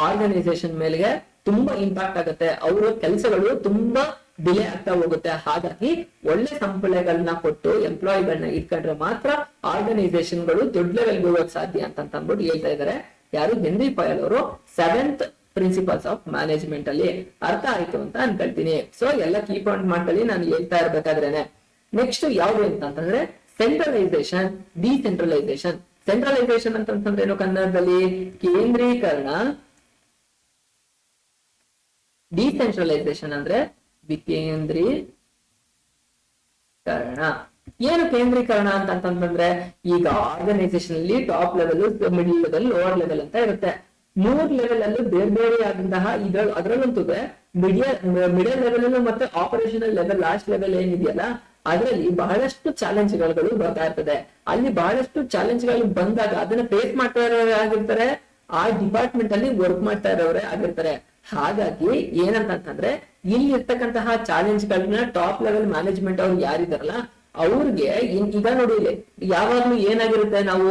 S1: ಆರ್ಗನೈಸೇಷನ್ ಮೇಲೆ ತುಂಬಾ ಇಂಪ್ಯಾಕ್ಟ್ ಆಗುತ್ತೆ, ಅವರ ಕೆಲಸಗಳು ತುಂಬಾ ಡಿಲೇ ಆಗ್ತಾ ಹೋಗುತ್ತೆ. ಹಾಗಾಗಿ ಒಳ್ಳೆ ಸಂಬಳಗಳನ್ನ ಕೊಟ್ಟು ಎಂಪ್ಲಾಯಿಗಳನ್ನ ಇಟ್ಕೊಂಡ್ರೆ ಮಾತ್ರ ಆರ್ಗನೈಸೇಷನ್ಗಳು ದೊಡ್ಡ ಲೆವೆಲ್ಗೆ ಹೋಗಕ್ ಸಾಧ್ಯ ಅಂತ ಅಂದ್ಬಿಟ್ಟು ಹೇಳ್ತಾ ಇದಾರೆ ಯಾರು? ಹೆನ್ರಿ ಫಯಲ್ ಅವರು 7th ಪ್ರಿನ್ಸಿಪಲ್ಸ್ ಆಫ್ ಮ್ಯಾನೇಜ್ಮೆಂಟ್ ಅಲ್ಲಿ. ಅರ್ಥ ಆಯ್ತು ಅಂತ ಅನ್ಕೊಳ್ತೀನಿ. ಸೊ ಎಲ್ಲ ಕೀ ಪಾಯಿಂಟ್ ಮಾಡ್ಕೊಳ್ಳಿ ನಾನು ಹೇಳ್ತಾ ಇರ್ಬೇಕಾದ್ರೇನೆ. ನೆಕ್ಸ್ಟ್ ಯಾವ್ದು ಅಂತಂದ್ರೆ ಸೆಂಟ್ರಲೈಸೇಷನ್, ಡಿಸೆಂಟ್ರಲೈಸೇಷನ್. ಸೆಂಟ್ರಲೈಸೇಷನ್ ಅಂತಂದ್ರೆ ಏನು ಕನ್ನಡದಲ್ಲಿ? ಕೇಂದ್ರೀಕರಣ. ಡಿಸೆಂಟ್ರಲೈಸೇಷನ್ ಅಂದ್ರೆ ವಿಕೇಂದ್ರೀಕರಣ. ಏನು ಕೇಂದ್ರೀಕರಣ ಅಂತಂತಂದ್ರೆ ಈಗ ಆರ್ಗನೈಸೇಷನ್ ಅಲ್ಲಿ top level, middle level, lower level ಅಂತ ಇರುತ್ತೆ. 3 ಲೆವೆಲ್ ಅಲ್ಲೂ ಬೇರೆ ಬೇರೆ ಆದಂತಹ ಅದರಲ್ಲಂತೂ ಮಿಡಲ್ ಲೆವೆಲ್ ಅಲ್ಲೂ ಮತ್ತೆ ಆಪರೇಷನಲ್ ಲೆವೆಲ್, ಲಾಸ್ಟ್ ಲೆವೆಲ್ ಏನಿದೆಯಲ್ಲ ಅದರಲ್ಲಿ ಬಹಳಷ್ಟು ಚಾಲೆಂಜ್ಗಳು ಬರ್ತಾ ಇರ್ತದೆ. ಅಲ್ಲಿ ಬಹಳಷ್ಟು ಚಾಲೆಂಜ್ಗಳು ಬಂದಾಗ ಅದನ್ನ ಫೇಸ್ ಮಾಡ್ತಾ ಇರೋರೇ ಆಗಿರ್ತಾರೆ, ಆ ಡಿಪಾರ್ಟ್ಮೆಂಟ್ ಅಲ್ಲಿ ವರ್ಕ್ ಮಾಡ್ತಾ ಇರೋರೇ ಆಗಿರ್ತಾರೆ. ಹಾಗಾಗಿ ಏನಂತಂದ್ರೆ ಇಲ್ಲಿ ಇರ್ತಕ್ಕಂತಹ ಚಾಲೆಂಜ್ ಗಳನ್ನ ಟಾಪ್ ಲೆವೆಲ್ ಮ್ಯಾನೇಜ್ಮೆಂಟ್ ಅವ್ರು ಯಾರಿದಾರಲ್ಲ ಅವ್ರಿಗೆ ಈಗ ನೋಡಿ, ಯಾವಾಗ್ಲೂ ಏನಾಗಿರುತ್ತೆ, ನಾವು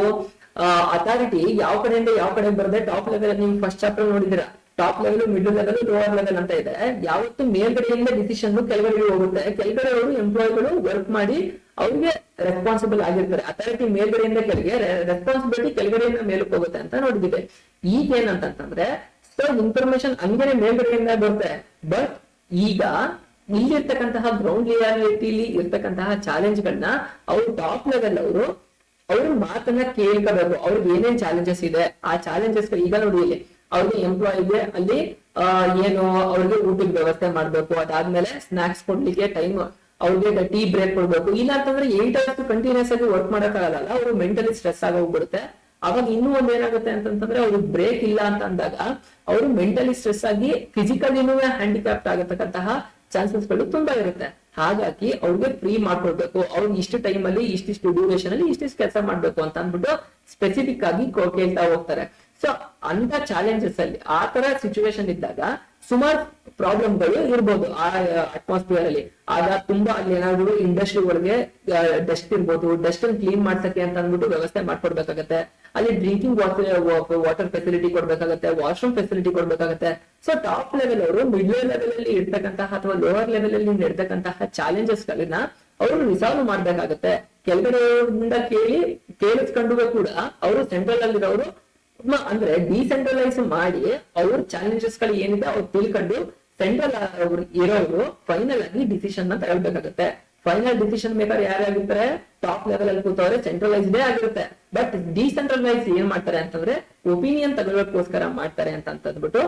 S1: ಅಥಾರಿಟಿ ಯಾವ ಕಡೆಯಿಂದ ಯಾವ ಕಡೆ ಬರದೆ ಟಾಪ್ ಲೆವೆಲ್, ನೀವು ಫಸ್ಟ್ ಚಾಪ್ಟರ್ ನೋಡಿದಿರ, top level, middle level, lower level ಅಂತ ಇದೆ. ಯಾವತ್ತು ಮೇಲ್ಗಡೆಯಿಂದ ಡಿಸಿಷನ್ ಕೆಳಗಡೆ ಹೋಗುತ್ತೆ, ಕೆಳಗಡೆ ಅವರು ಎಂಪ್ಲಾಯಿಗಳು ವರ್ಕ್ ಮಾಡಿ ಅವ್ರಿಗೆ ರೆಸ್ಪಾನ್ಸಿಬಲ್ ಆಗಿರ್ತಾರೆ. ಅಥಾರಿಟಿ ಮೇಲ್ಗಡೆಯಿಂದ ಕೆಳಗೆ, ರೆಸ್ಪಾನ್ಸಿಬಿಲಿಟಿ ಕೆಳಗಡೆಯಿಂದ ಮೇಲಕ್ಕೆ ಹೋಗುತ್ತೆ ಅಂತ ನೋಡಿದಿದೆ. ಈಗ ಏನಂತಂದ್ರೆ ಸೊ ಇನ್ಫಾರ್ಮೇಶನ್ ಹಂಗೇನೆ ಮೇಲ್ಗಡೆಯಿಂದ ಬರುತ್ತೆ. ಬಟ್ ಈಗ ಇಲ್ಲಿರ್ತಕ್ಕಂತಹ ಗ್ರೌಂಡ್ ರಿಯಾಲಿಟಿಲಿ ಇರ್ತಕ್ಕಂತಹ ಚಾಲೆಂಜ್ ಗಳನ್ನ ಅವ್ರು ಟಾಪ್ ಲೆವೆಲ್ ಅವ್ರ ಮಾತನ್ನ ಕೇಳ್ಕೋಬೇಕು. ಅವ್ರಿಗೆ ಏನೇನ್ ಚಾಲೆಂಜಸ್ ಇದೆ ಆ ಚಾಲೆಂಜಸ್ ಈಗ ನೋಡಿ, ಇಲ್ಲಿ ಅವ್ರಿಗೆ ಎಂಪ್ಲಾಯಿಗೆ ಅಲ್ಲಿ ಏನು ಅವ್ರಿಗೆ ಊಟದ ವ್ಯವಸ್ಥೆ ಮಾಡ್ಬೇಕು, ಅದಾದ್ಮೇಲೆ ಸ್ನಾಕ್ಸ್ ಕೊಡ್ಲಿಕ್ಕೆ ಟೈಮ್, ಅವ್ರಿಗೆ ಟೀ ಬ್ರೇಕ್ ಕೊಡ್ಬೇಕು. ಇಲ್ಲ ಅಂತಂದ್ರೆ 8 hours ಕಂಟಿನ್ಯೂಸ್ ಆಗಿ ವರ್ಕ್ ಮಾಡಕ್ಕಾಗಲ್ಲ, ಅವರು ಮೆಂಟಲಿ ಸ್ಟ್ರೆಸ್ ಆಗೋಗ್ಬಿಡುತ್ತೆ. ಅವಾಗ ಇನ್ನೂ ಒಂದ್ ಏನಾಗುತ್ತೆ ಅಂತಂದ್ರೆ ಅವ್ರಿಗೆ ಬ್ರೇಕ್ ಇಲ್ಲ ಅಂತ ಅಂದಾಗ ಅವರು ಮೆಂಟಲಿ ಸ್ಟ್ರೆಸ್ ಆಗಿ ಫಿಸಿಕಲಿನೂ ಹ್ಯಾಂಡಿಕ್ಯಾಪ್ಟ್ ಆಗತಕ್ಕಂತಹ ಚಾನ್ಸಸ್ ಗಳು ತುಂಬಾ ಇರುತ್ತೆ. ಹಾಗಾಗಿ ಅವ್ರಿಗೆ ಫ್ರೀ ಮಾಡ್ಕೊಡ್ಬೇಕು, ಅವ್ರಿಗೆ ಇಷ್ಟು ಟೈಮ್ ಅಲ್ಲಿ ಇಷ್ಟಿಷ್ಟು ಡ್ಯೂರೇಷನ್ ಅಲ್ಲಿ ಇಷ್ಟಿಷ್ಟು ಕೆಲಸ ಮಾಡ್ಬೇಕು ಅಂತ ಅಂದ್ಬಿಟ್ಟು ಸ್ಪೆಸಿಫಿಕ್ ಆಗಿ ಕೇಳ್ತಾ ಹೋಗ್ತಾರೆ. ಸೊ ಅಂತ ಚಾಲೆಂಜಸ್ ಅಲ್ಲಿ ಆ ತರ ಸಿಚುವೇಶನ್ ಇದ್ದಾಗ ಸುಮಾರು ಪ್ರಾಬ್ಲಮ್ಗಳು ಇರ್ಬೋದು ಆ ಅಟ್ಮಾಸ್ಫಿಯರ್ ಅಲ್ಲಿ. ಆಗ ತುಂಬಾ ಅಲ್ಲಿ ಏನಾದ್ರು ಇಂಡಸ್ಟ್ರಿ ಒಳಗೆ ಡಸ್ಟ್ ಇರ್ಬೋದು, ಡಸ್ಟ್ ಅನ್ನು ಕ್ಲೀನ್ ಮಾಡ್ಸಕ್ಕೆ ಅಂತ ಅಂದ್ಬಿಟ್ಟು ವ್ಯವಸ್ಥೆ ಮಾಡ್ಕೊಡ್ಬೇಕಾಗತ್ತೆ. ಅಲ್ಲಿ ಡ್ರಿಂಕಿಂಗ್ ವಾಟರ್ ಫೆಸಿಲಿಟಿ ಕೊಡ್ಬೇಕಾಗತ್ತೆ, ವಾಶ್ರೂಮ್ ಫೆಸಿಲಿಟಿ ಕೊಡ್ಬೇಕಾಗತ್ತೆ. ಸೊ ಟಾಪ್ ಲೆವೆಲ್ ಅವರು ಮಿಡ್ಲ್ ಲೆವೆಲ್ ಅಲ್ಲಿ ಇರ್ತಕ್ಕಂತಹ ಅಥವಾ ಲೋವರ್ ಲೆವೆಲ್ ಅಲ್ಲಿ ಇರ್ತಕ್ಕಂತಹ ಚಾಲೆಂಜಸ್ ಗಳನ್ನ ಅವರು ರಿಸಾಲ್ವ್ ಮಾಡ್ಬೇಕಾಗತ್ತೆ. ಕೆಳಗಡೆಯಿಂದ ಕೇಳಿಸ್ಕೊಂಡು ಕೂಡ ಅವರು ಸೆಂಟ್ರಲ್ ಅಲ್ಲಿರೋರು ಅಂದ್ರೆ ಡಿಸೆಂಟ್ರಲೈಸ್ ಮಾಡಿ ಅವ್ರ ಚಾಲೆಂಜಸ್ ಗಳು ಏನಿದೆ ಅವ್ರು ತಿಳ್ಕೊಂಡು ಸೆಂಟ್ರಲ್ ಇರೋರು ಫೈನಲ್ ಆಗಿ ಡಿಸಿಷನ್ ನ ತಗೊಳ್ಬೇಕಾಗತ್ತೆ. ಫೈನಲ್ ಡಿಸಿಷನ್ ಮೇಕರ್ ಯಾರಾಗಿರ್ತಾರೆ? ಟಾಪ್ ಲೆವೆಲ್ ಅಲ್ಲಿ ಕೂತವ್ರೆ, ಸೆಂಟ್ರಲೈಸ್ಡೇ ಆಗಿರುತ್ತೆ. ಬಟ್ ಡಿಸೆಂಟ್ರಲೈಸ್ ಏನ್ ಮಾಡ್ತಾರೆ ಅಂತಂದ್ರೆ ಒಪಿನಿಯನ್ ತಗೊಳ್ಳೋಕೋಸ್ಕರ ಮಾಡ್ತಾರೆ ಅಂತ ಅಂದ್ಬಿಟ್ಟು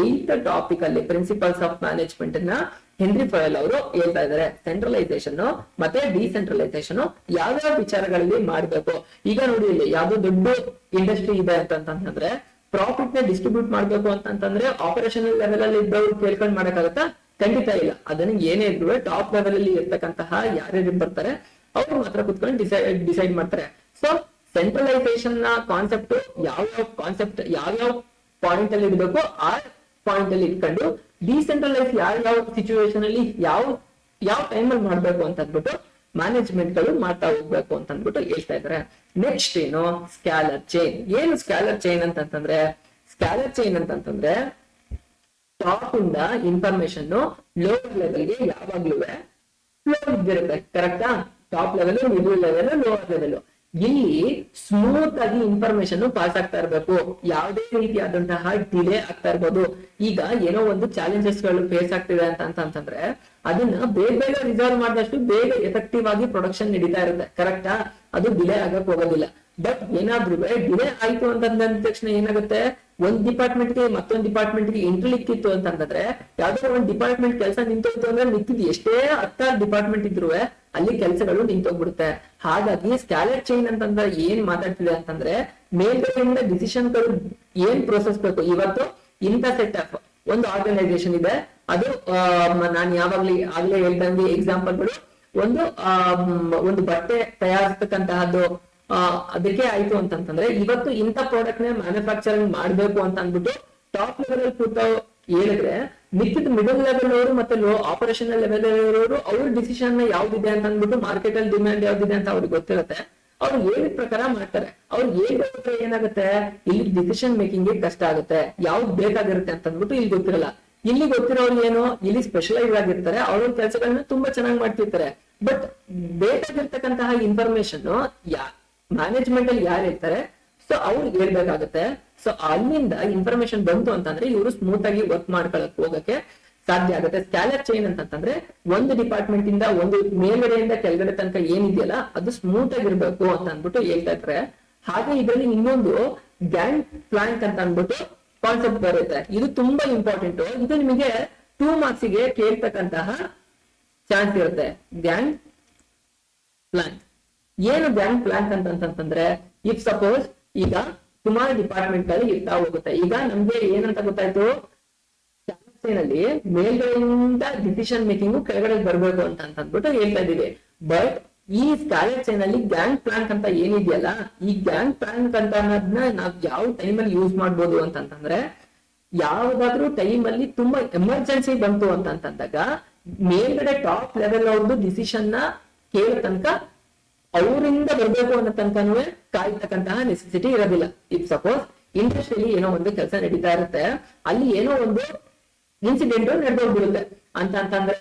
S1: 8th ಟಾಪಿಕ್ ಅಲ್ಲಿ ಪ್ರಿನ್ಸಿಪಲ್ಸ್ ಆಫ್ ಮ್ಯಾನೇಜ್ಮೆಂಟ್ ನ ಹೆನ್ರಿ ಫಯಲ್ ಅವರು ಹೇಳ್ತಾ ಇದ್ದಾರೆ ಸೆಂಟ್ರಲೈಸೇಷನ್ ಮತ್ತೆ ಡಿಸೆಂಟ್ರಲೈಸೇಷನ್ ಯಾವ್ಯಾವ ವಿಚಾರಗಳಲ್ಲಿ ಮಾಡ್ಬೇಕು. ಈಗ ನೋಡಿ ಇಲ್ಲಿ ಯಾವ್ದೋ ದೊಡ್ಡ ಇಂಡಸ್ಟ್ರಿ ಇದೆ ಅಂತಂತಂದ್ರೆ ಪ್ರಾಫಿಟ್ ನ ಡಿಸ್ಟ್ರಿಬ್ಯೂಟ್ ಮಾಡ್ಬೇಕು ಅಂತಂದ್ರೆ ಆಪರೇಷನಲ್ ಲೆವೆಲ್ ಅಲ್ಲಿ ಇದ್ದವ್ರು ಕೇಳ್ಕೊಂಡ್ ಮಾಡಕ್ಕಾಗತ್ತಾ? ಖಂಡಿತ ಇಲ್ಲ. ಅದನ್ನ ಏನೇ ಇದ್ರು ಟಾಪ್ ಲೆವೆಲ್ ಅಲ್ಲಿ ಇರ್ತಕ್ಕಂತಹ ಯಾರ್ಯಾರು ಬರ್ತಾರೆ ಅವ್ರು ಮಾತ್ರ ಕುತ್ಕೊಂಡು ಡಿಸೈಡ್ ಮಾಡ್ತಾರೆ. ಸೊ ಸೆಂಟ್ರಲೈಸೇಷನ್ ನ ಕಾನ್ಸೆಪ್ಟ್ ಯಾವ್ಯಾವ ಪಾಯಿಂಟ್ ಅಲ್ಲಿ ಇರ್ಬೇಕು ಆ ಪಾಯಿಂಟ್ ಅಲ್ಲಿ ಇಟ್ಕೊಂಡು ಡಿಸೆಂಟ್ರಲೈಸ್ ಯಾವ ಸಿಚುವೇಶನ್ ಅಲ್ಲಿ ಯಾವ ಟೈಮ್ ಅಲ್ಲಿ ಮಾಡ್ಬೇಕು ಅಂತ ಅಂದ್ಬಿಟ್ಟು ಮ್ಯಾನೇಜ್ಮೆಂಟ್ ಗಳು ಮಾಡ್ತಾ ಹೋಗ್ಬೇಕು ಅಂತ ಅಂದ್ಬಿಟ್ಟು ಹೇಳ್ತಾ ಇದಾರೆ. ನೆಕ್ಸ್ಟ್ ಏನು ಸ್ಕ್ಯಾಲರ್ ಚೈನ್. ಏನು ಸ್ಕ್ಯಾಲರ್ ಚೈನ್ ಅಂತಂದ್ರೆ ಟಾಪ್ ಇಂದ ಇನ್ಫಾರ್ಮೇಶನ್ ಲೋವರ್ ಲೆವೆಲ್ಗೆ ಯಾವಾಗ್ಲೂ ಫ್ಲೋ ಇದ್ದಿರುತ್ತೆ. ಕರೆಕ್ಟಾ? Top level, middle level, lower level. ಇಲ್ಲಿ ಸ್ಮೂತ್ ಆಗಿ ಇನ್ಫಾರ್ಮೇಶನ್ ಪಾಸ್ ಆಗ್ತಾ ಇರಬೇಕು. ಯಾವುದೇ ರೀತಿಯಾದಂತಹ ಡಿಲೇ ಆಗ್ತಾ ಇರ್ಬೋದು. ಈಗ ಏನೋ ಒಂದು ಚಾಲೆಂಜಸ್ ಗಳು ಫೇಸ್ ಆಗ್ತಿದೆ ಅಂತಂದ್ರೆ ಅದನ್ನ ಬೇಗ ರಿಸಾಲ್ವ್ ಮಾಡಿದಷ್ಟು ಬೇಗ ಎಫೆಕ್ಟಿವ್ ಆಗಿ ಪ್ರೊಡಕ್ಷನ್ ನಡೀತಾ ಇರುತ್ತೆ. ಕರೆಕ್ಟಾ? ಅದು ಡಿಲೇ ಆಗಕ್ ಹೋಗೋದಿಲ್ಲ. ಬಟ್ ಏನಾದ್ರೂ ಡಿಲೇ ಆಯ್ತು ಅಂತಂದ ತಕ್ಷಣ ಏನಾಗುತ್ತೆ, ಒಂದ್ ಡಿಪಾರ್ಟ್ಮೆಂಟ್ ಗೆ ಮತ್ತೊಂದ್ ಡಿಪಾರ್ಟ್ಮೆಂಟ್ ಗೆ ಇಂಟರ್ಲಿಕ್ ಇತ್ತು ಅಂತಂದ್ರೆ ಯಾವ್ದೋ ಒಂದ್ ಡಿಪಾರ್ಟ್ಮೆಂಟ್ ಕೆಲಸ ನಿಂತೋಯ್ತು ಅಂದ್ರೆ ನಿಂತಿದ್ ಎಷ್ಟೇ 10 ಡಿಪಾರ್ಟ್ಮೆಂಟ್ ಇದ್ರು ಅಲ್ಲಿ ಕೆಲಸಗಳು ನಿಂತೋಗ್ಬಿಡುತ್ತೆ. ಹಾಗಾಗಿ ಸ್ಕ್ಯಾಲರ್ ಚೈನ್ ಅಂತಂದ್ರೆ ಏನ್ ಮಾತಾಡ್ತಿದೆ ಅಂತಂದ್ರೆ ಮೇಲ್ಗಡೆಯಿಂದ ಡಿಸಿಷನ್ಗಳು ಏನ್ ಪ್ರೋಸೆಸ್ ಬೇಕು. ಇವತ್ತು ಇಂಥ ಸೆಟ್ ಆಫ್ ಒಂದು ಆರ್ಗನೈಸೇಷನ್ ಇದೆ, ಅದು ನಾನು ಆಗ್ಲೇ ಹೇಳ್ದಂಗೆ ಎಕ್ಸಾಂಪಲ್ಗಳು ಒಂದು ಬಟ್ಟೆ ತಯಾರಿಸ್ತಕ್ಕಂತಹದ್ದು ಅದಕ್ಕೆ ಆಯ್ತು ಅಂತಂದ್ರೆ ಇವತ್ತು ಇಂಥ ಪ್ರಾಡಕ್ಟ್ ನ ಮ್ಯಾನುಫ್ಯಾಕ್ಚರಿಂಗ್ ಮಾಡ್ಬೇಕು ಅಂತ ಅಂದ್ಬಿಟ್ಟು ಟಾಪ್ ಲೆವೆಲ್ ಅಲ್ಲಿ ಕೂತ ಹೇಳಿದ್ರೆ ಮಿಕ್ಕಿದ ಮಿಡಲ್ ಲೆವೆಲ್ ಅವರು ಮತ್ತೆ ಲೋ ಆಪರೇಷನಲ್ ಲೆವೆಲ್ ಅವರು ಅವ್ರ ಡಿಸಿಷನ್ ಯಾವ್ದಿದೆ ಅಂತ ಅಂದ್ಬಿಟ್ಟು ಮಾರ್ಕೆಟ್ ಅಲ್ಲಿ ಡಿಮ್ಯಾಂಡ್ ಯಾವ್ದಿದೆ ಅಂತ ಅವ್ರಿಗೆ ಗೊತ್ತಿರುತ್ತೆ. ಅವ್ರು ಹೇಳಿದ ಪ್ರಕಾರ ಮಾಡ್ತಾರೆ. ಅವ್ರು ಹೇಳಿದ್ರೆ ಏನಾಗುತ್ತೆ, ಇಲ್ಲಿ ಡಿಸಿಷನ್ ಮೇಕಿಂಗ್ ಕಷ್ಟ ಆಗುತ್ತೆ. ಯಾವ್ದು ಬೇಕಾಗಿರುತ್ತೆ ಅಂತ ಅಂದ್ಬಿಟ್ಟು ಇಲ್ಲಿ ಗೊತ್ತಿರಲ್ಲ. ಇಲ್ಲಿ ಗೊತ್ತಿರೋರು ಏನು, ಇಲ್ಲಿ ಸ್ಪೆಷಲೈಸ್ ಆಗಿರ್ತಾರೆ, ಅವ್ರ ಕೆಲಸಗಳನ್ನ ತುಂಬಾ ಚೆನ್ನಾಗಿ ಮಾಡ್ತಿರ್ತಾರೆ. ಬಟ್ ಬೇಕಾಗಿರ್ತಕ್ಕಂತಹ ಇನ್ಫಾರ್ಮೇಶನ್ ಮ್ಯಾನೇಜ್ಮೆಂಟ್ ಅಲ್ಲಿ ಯಾರು ಇರ್ತಾರೆ ಸೊ ಅವ್ರಿಗೆ ಹೇಳ್ಬೇಕಾಗುತ್ತೆ. ಸೊ ಅಲ್ಲಿಂದ ಇನ್ಫಾರ್ಮೇಶನ್ ಬಂತು ಅಂತಂದ್ರೆ ಇವರು ಸ್ಮೂತ್ ಆಗಿ ವರ್ಕ್ ಮಾಡ್ಕೊಳಕ್ ಹೋಗಕ್ಕೆ ಸಾಧ್ಯ ಆಗುತ್ತೆ. ಸ್ಕ್ಯಾಲರ್ ಚೈನ್ ಅಂತಂದ್ರೆ ಒಂದು ಡಿಪಾರ್ಟ್ಮೆಂಟ್ ಇಂದ ಒಂದು ಮೇಲ್ಗಡೆಯಿಂದ ಕೆಳಗಡೆ ತನಕ ಏನಿದೆಯಲ್ಲ ಅದು ಸ್ಮೂತ್ ಆಗಿರ್ಬೇಕು ಅಂತ ಅಂದ್ಬಿಟ್ಟು ಹೇಳ್ತಾ ಇರ್ತಾರೆ. ಹಾಗೆ ಇದರಲ್ಲಿ ಇನ್ನೊಂದು ಗ್ಯಾಂಗ್ ಪ್ಲಾಂಕ್ ಅಂತ ಅಂದ್ಬಿಟ್ಟು ಕಾನ್ಸೆಪ್ಟ್ ಬರುತ್ತೆ. ಇದು ತುಂಬಾ ಇಂಪಾರ್ಟೆಂಟ್. ಇದು ನಿಮಗೆ 2 marks ಗೆ ಕೇಳ್ತಕ್ಕಂತಹ ಚಾನ್ಸ್ ಇರುತ್ತೆ. ಗ್ಯಾಂಗ್ ಪ್ಲಾಂಕ್ ಏನು ಗ್ಯಾಂಗ್ ಪ್ಲಾಂಕ್ ಅಂತಂದ್ರೆ ಇಫ್ ಸಪೋಸ್ ಈಗ ಸುಮಾರು ಡಿಪಾರ್ಟ್ಮೆಂಟ್ ಗಳು ಇರ್ತಾ ಹೋಗುತ್ತೆ. ಈಗ ನಮ್ಗೆ ಏನಂತ ಗೊತ್ತಾಯ್ತು, ನಲ್ಲಿ ಮೇಲ್ಗಡೆಯಿಂದ ಡಿಸಿಷನ್ ಮೇಕಿಂಗ್ ಕೆಳಗಡೆ ಬರ್ಬೇಕು ಅಂತ ಅಂದ್ಬಿಟ್ಟು ಹೇಳ್ತಾ ಇದೀವಿ. ಬಟ್ ಈ ಸ್ಕ್ಯಾಲರ್ ಚೈನ್ ಅಲ್ಲಿ ಗ್ಯಾಂಗ್ ಪ್ಲಾಂಕ್ ಅಂತ ಏನಿದೆಯಲ್ಲ, ಈ ಗ್ಯಾಂಗ್ ಪ್ಲಾಂಕ್ ಅಂತ ಅನ್ನೋದನ್ನ ನಾವ್ ಯಾವ ಟೈಮ್ ಅಲ್ಲಿ ಯೂಸ್ ಮಾಡ್ಬೋದು ಅಂತಂದ್ರೆ ಯಾವ್ದಾದ್ರು ಟೈಮ್ ಅಲ್ಲಿ ತುಂಬಾ ಎಮರ್ಜೆನ್ಸಿ ಬಂತು ಅಂತಂದಾಗ ಮೇಲ್ಗಡೆ ಟಾಪ್ ಲೆವೆಲ್ ಅವ್ರದ್ದು ಡಿಸಿಷನ್ ನ ಕೇಳೋ ತನಕ ಅವರಿಂದ ಬರ್ಬೇಕು ಅನ್ನೋ ತನಕನೂ ಕಾಯ್ತಕ್ಕಂತಹ ನೆಸೆಸಿಟಿ ಇರೋದಿಲ್ಲ. ಇಫ್ ಸಪೋಸ್ ಇಂಡಸ್ಟ್ರಿಯಲ್ಲಿ ಏನೋ ಒಂದು ಕೆಲಸ ನಡೀತಾ ಇರುತ್ತೆ, ಅಲ್ಲಿ ಏನೋ ಒಂದು ಇನ್ಸಿಡೆಂಟ್ ನಡೆದೋಗ್ಬಿಡುತ್ತೆ ಅಂತಂದ್ರೆ